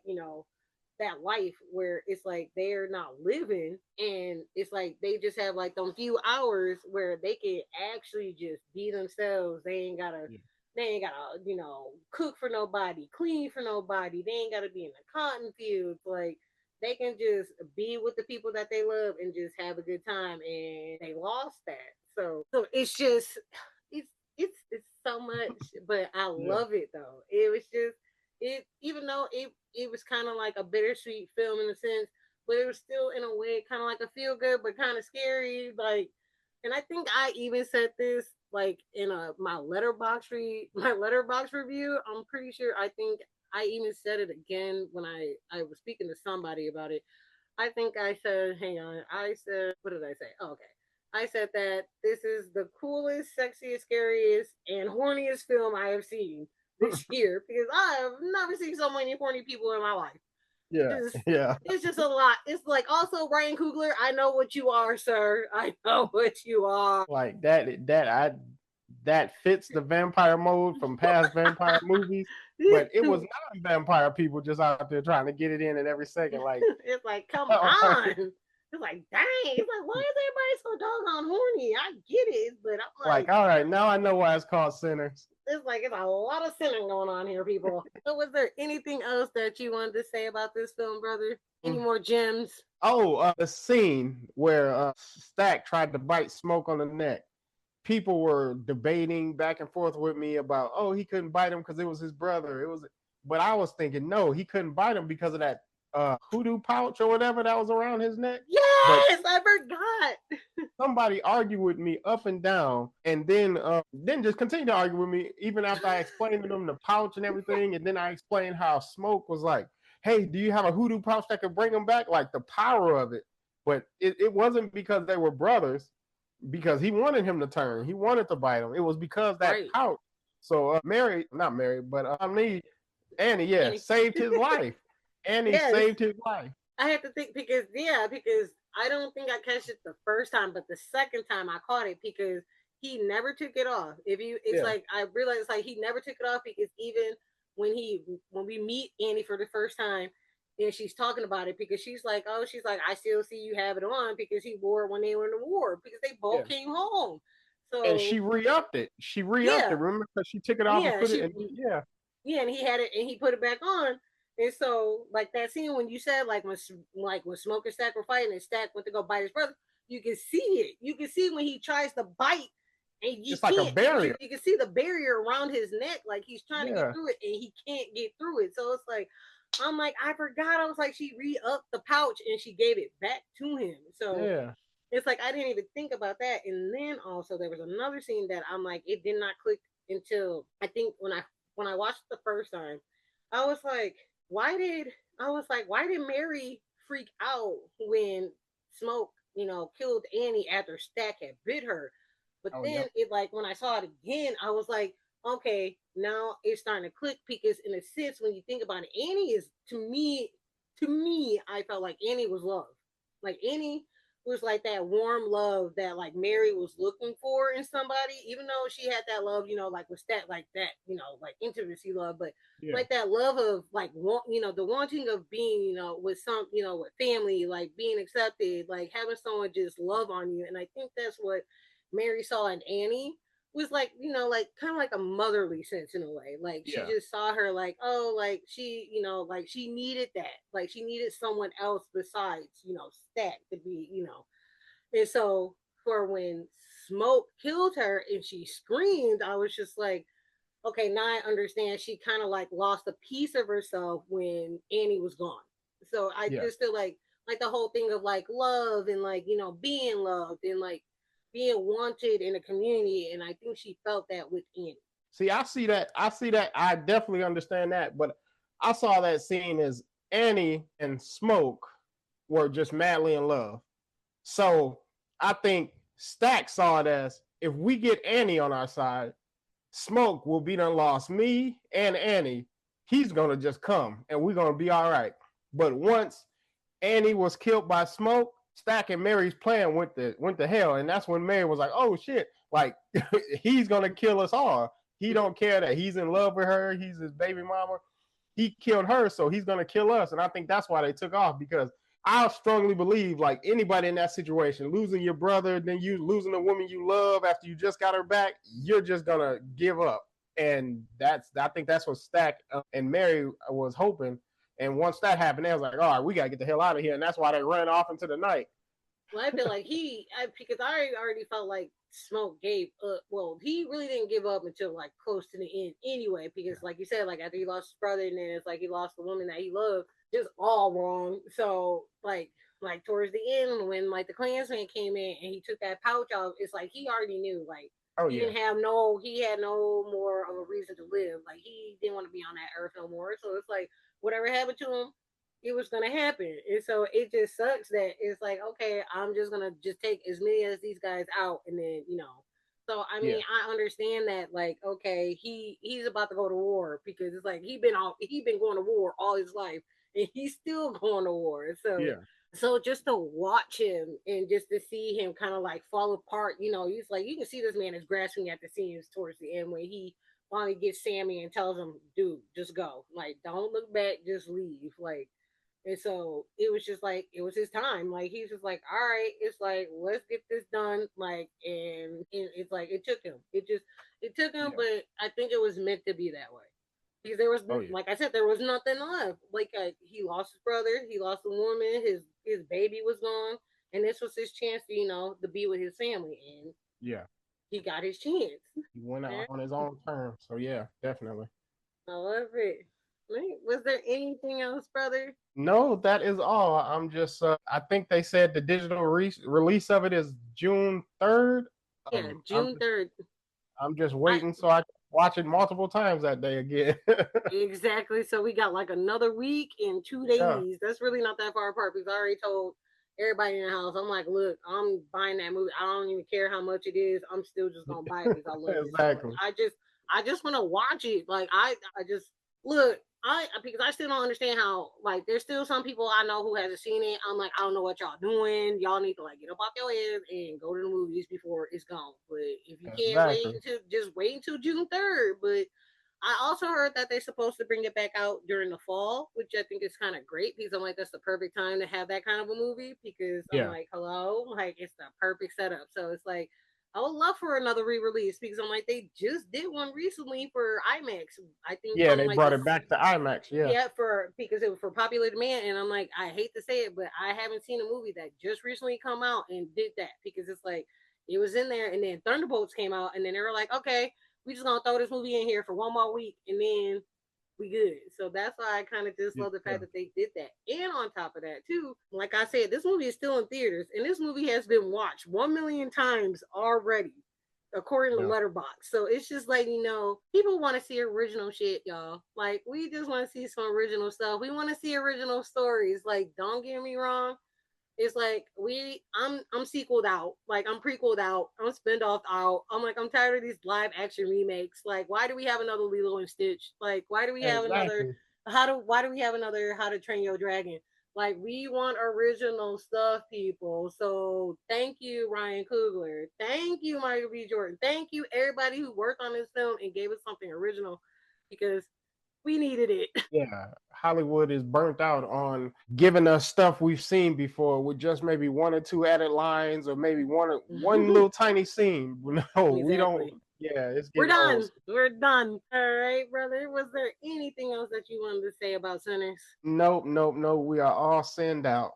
that life where it's like they're not living and it's like they just have like them few hours where they can actually just be themselves. They ain't gotta, cook for nobody, clean for nobody. They ain't gotta be in the cotton fields. Like, they can just be with the people that they love and just have a good time, and they lost that. So it's just, it's so much, but I Yeah. love it though. It was just, it even though it was kind of like a bittersweet film in a sense, but it was still in a way kind of like a feel good but kind of scary. Like, and I think I even said this like in my letterbox review. I'm pretty sure, I think I even said it again when I was speaking to somebody about it. I think I said, hang on, I said, what did I say? Oh, okay. I said that this is the coolest, sexiest, scariest, and horniest film I have seen this year because I have never seen so many horny people in my life. Yeah. Just, Yeah. it's just a lot. It's like, also Ryan Coogler, I know what you are, sir. I know what you are. Like that fits the vampire mode from past vampire movies, but it was non-vampire people just out there trying to get it in at every second. Like, It's like, come on. It's like, dang. It's like, why is everybody so doggone horny? I get it, but I'm like, like, all right, now I know why it's called Sinners. it's a lot of sinning going on here, people. So, was there anything else that you wanted to say about this film, brother? Any more gems? Oh, the scene where Stack tried to bite Smoke on the neck. People were debating back and forth with me about, oh, he couldn't bite him because it was his brother. But I was thinking, no, he couldn't bite him because of that hoodoo pouch or whatever that was around his neck. But Yes, I forgot. somebody argued with me up and down, and then just continue to argue with me even after I explained to them the pouch and everything, and then I explained how Smoke was like, "Hey, do you have a hoodoo pouch that could bring him back?" Like the power of it, but it wasn't because they were brothers, because he wanted him to turn, he wanted to bite him. It was because that Right. pouch. So Mary, not Mary, but Annie, yeah, Annie. saved his life. Annie Yes. saved his life. I had to think because I don't think I catch it the first time, but the second time I caught it because he never took it off. It's Yeah, like I realized like he never took it off because even when we meet Annie for the first time, and she's talking about it because she's like, I still see you have it on because he wore it when they were in the war because they yeah. both came home. And So she re-upped it. She re-upped it. yeah, Remember, because she took it off and yeah, put it, and yeah, yeah, and he had it and he put it back on. And so, like that scene when you said, when Smoke and Stack were fighting and Stack went to go bite his brother, you can see it. You can see when he tries to bite and you it's like a can't because barrier. you can see the barrier around his neck, like he's trying to get Yeah, through it and he can't get through it. So it's like, I'm like, I forgot. I was like, she re-upped the pouch and she gave it back to him. So yeah. it's like I didn't even think about that. And then also there was another scene that I'm like, it did not click until I think when I watched it the first time. I was like, why did why did Mary freak out when Smoke, killed Annie after Stack had bit her? But Oh, then yep. it, like, when I saw it again, I was like, okay, now it's starting to click because in a sense when you think about it, Annie is, to me, I felt like Annie was love. Like, Annie was like that warm love that like Mary was looking for in somebody, even though she had that love, like with that, like that, like intimacy love, but Yeah. like that love of like the wanting of being, with some, with family, like being accepted, like having someone just love on you. And I think that's what Mary saw in Annie. was like, like kind of like a motherly sense in a way. Like she Yeah. just saw her like, oh, like she, like she needed that. Like she needed someone else besides, Stack to be, And so for when Smoke killed her and she screamed, I was just like, okay, now I understand. She kind of like lost a piece of herself when Annie was gone. So I Yeah. just feel like the whole thing of like love and like being loved and like being wanted in a community, and I think she felt that with Annie. See, I see that. I see that. I definitely understand that. But I saw that scene as Annie and Smoke were just madly in love. So I think Stack saw it as if we get Annie on our side, Smoke will be done lost me and Annie. He's gonna just come and we're gonna be all right. But once Annie was killed by Smoke, Stack and Mary's plan went to hell, and that's when Mary was like, "Oh shit! Like he's gonna kill us all. He don't care that he's in love with her. He's his baby mama. He killed her, so he's gonna kill us." And I think that's why they took off, because I strongly believe, like anybody in that situation, losing your brother, then you losing the woman you love after you just got her back, you're just gonna give up. And I think that's what Stack and Mary was hoping. And once that happened, they was like, all right, we gotta get the hell out of here. And that's why they ran off into the night. Well, I feel like because I already felt like Smoke gave up. Well, he really didn't give up until like close to the end anyway, because like you said, like after he lost his brother and then it's like he lost the woman that he loved, just all wrong. So like towards the end when like the Klansman came in and he took that pouch off, it's like he already knew like Oh he yeah. didn't he had no more of a reason to live. Like he didn't want to be on that earth no more. So it's like whatever happened to him, it was gonna happen. And so it just sucks that it's like, okay, I'm just gonna just take as many as these guys out and then, So I Yeah. mean, I understand that, like, okay, he's about to go to war because it's like he been going to war all his life and he's still going to war. Yeah. So just to watch him and just to see him kind of like fall apart, he's like you can see this man is grasping at the seams towards the end when he finally gets Sammy and tells him, dude, just go. Like, don't look back, just leave. Like, and so it was just like it was his time. Like he's just like, all right, it's like let's get this done. Like, and it's like it took him, Yeah. but I think it was meant to be that way because there was, Oh yeah. like I said, there was nothing left. Like he lost his brother, he lost a woman, his baby was gone, and this was his chance to to be with his family, and Yeah. he got his chance. He went Yeah, out on his own terms. So yeah, definitely. I love it. Right. Was there anything else, brother? No, that is all. I'm just, I think they said the digital release of it is June 3rd. Yeah, I'm June just, 3rd. I'm just I waiting so I can watch it multiple times that day again. Exactly. So we got like another week and two Yeah, days. That's really not that far apart because I already told everybody in the house, I'm like, look, I'm buying that movie. I don't even care how much it is. I'm still just gonna buy it because I love it so much. exactly. I just want to watch it. Like I just look. Because I still don't understand how like there's still some people I know who hasn't seen it. I'm like, I don't know what y'all doing. Y'all need to like get up off your ass and go to the movies before it's gone. But if you can't wait Exactly. until just wait until June 3rd. But I also heard that they're supposed to bring it back out during the fall, which I think is kind of great because I'm like, that's the perfect time to have that kind of a movie because I'm Yeah. like, hello, like it's the perfect setup. So it's like, I would love for another re-release because I'm like, they just did one recently for IMAX. I think Yeah, on they like brought this, it back to IMAX. Yeah. yeah, for because it was for popular demand. And I'm like, I hate to say it, but I haven't seen a movie that just recently come out and did that because it's like it was in there and then Thunderbolts came out and then they were like, okay, we just gonna throw this movie in here for one more week and then we good. So that's why I kind of just love the Yeah. fact that they did that. And on top of that, too, like I said, this movie is still in theaters, and this movie has been watched 1 million times already, according to Yeah. Letterboxd. So it's just like people want to see original shit, y'all. Like we just want to see some original stuff. We want to see original stories. Like don't get me wrong, it's like I'm sequeled out, like I'm prequeled out, I'm spin off out. I'm like I'm tired of these live action remakes. Like why do we have another Lilo and Stitch? Like why do we have another Exactly. why do we have another How to Train Your Dragon? Like we want original stuff, people. So thank you, Ryan Coogler. Thank you, Michael B. Jordan. Thank you, everybody who worked on this film and gave us something original because we needed it. Yeah, Hollywood is burnt out on giving us stuff we've seen before with just maybe one or two added lines or maybe one little tiny scene. No, we don't. Exactly. Yeah, it's We're getting done. old. We're done. All right, brother. Was there anything else that you wanted to say about Sinners? Nope, nope, nope. We are all sent out.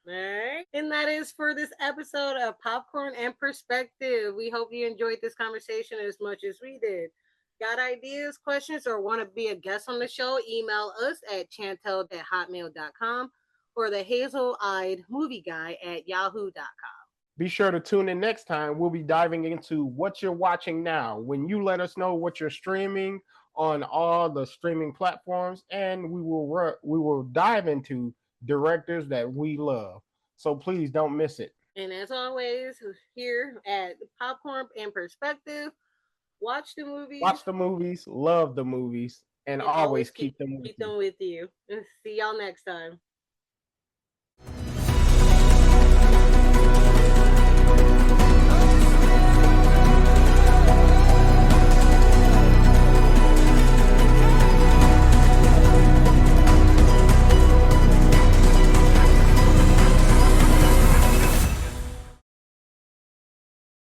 All right. And that is for this episode of Popcorn and Perspective. We hope you enjoyed this conversation as much as we did. Got ideas, questions, or want to be a guest on the show? Email us at chantel@hotmail.com or the hazel-eyed movie guy at yahoo.com. Be sure to tune in next time. We'll be diving into what you're watching now. When you let us know what you're streaming on all the streaming platforms, and we will dive into directors that we love. So please don't miss it. And as always, here at Popcorn and Perspective, watch the movies Watch the movies, love the movies, and and always always keep keep them with keep you. them with you. See y'all next time.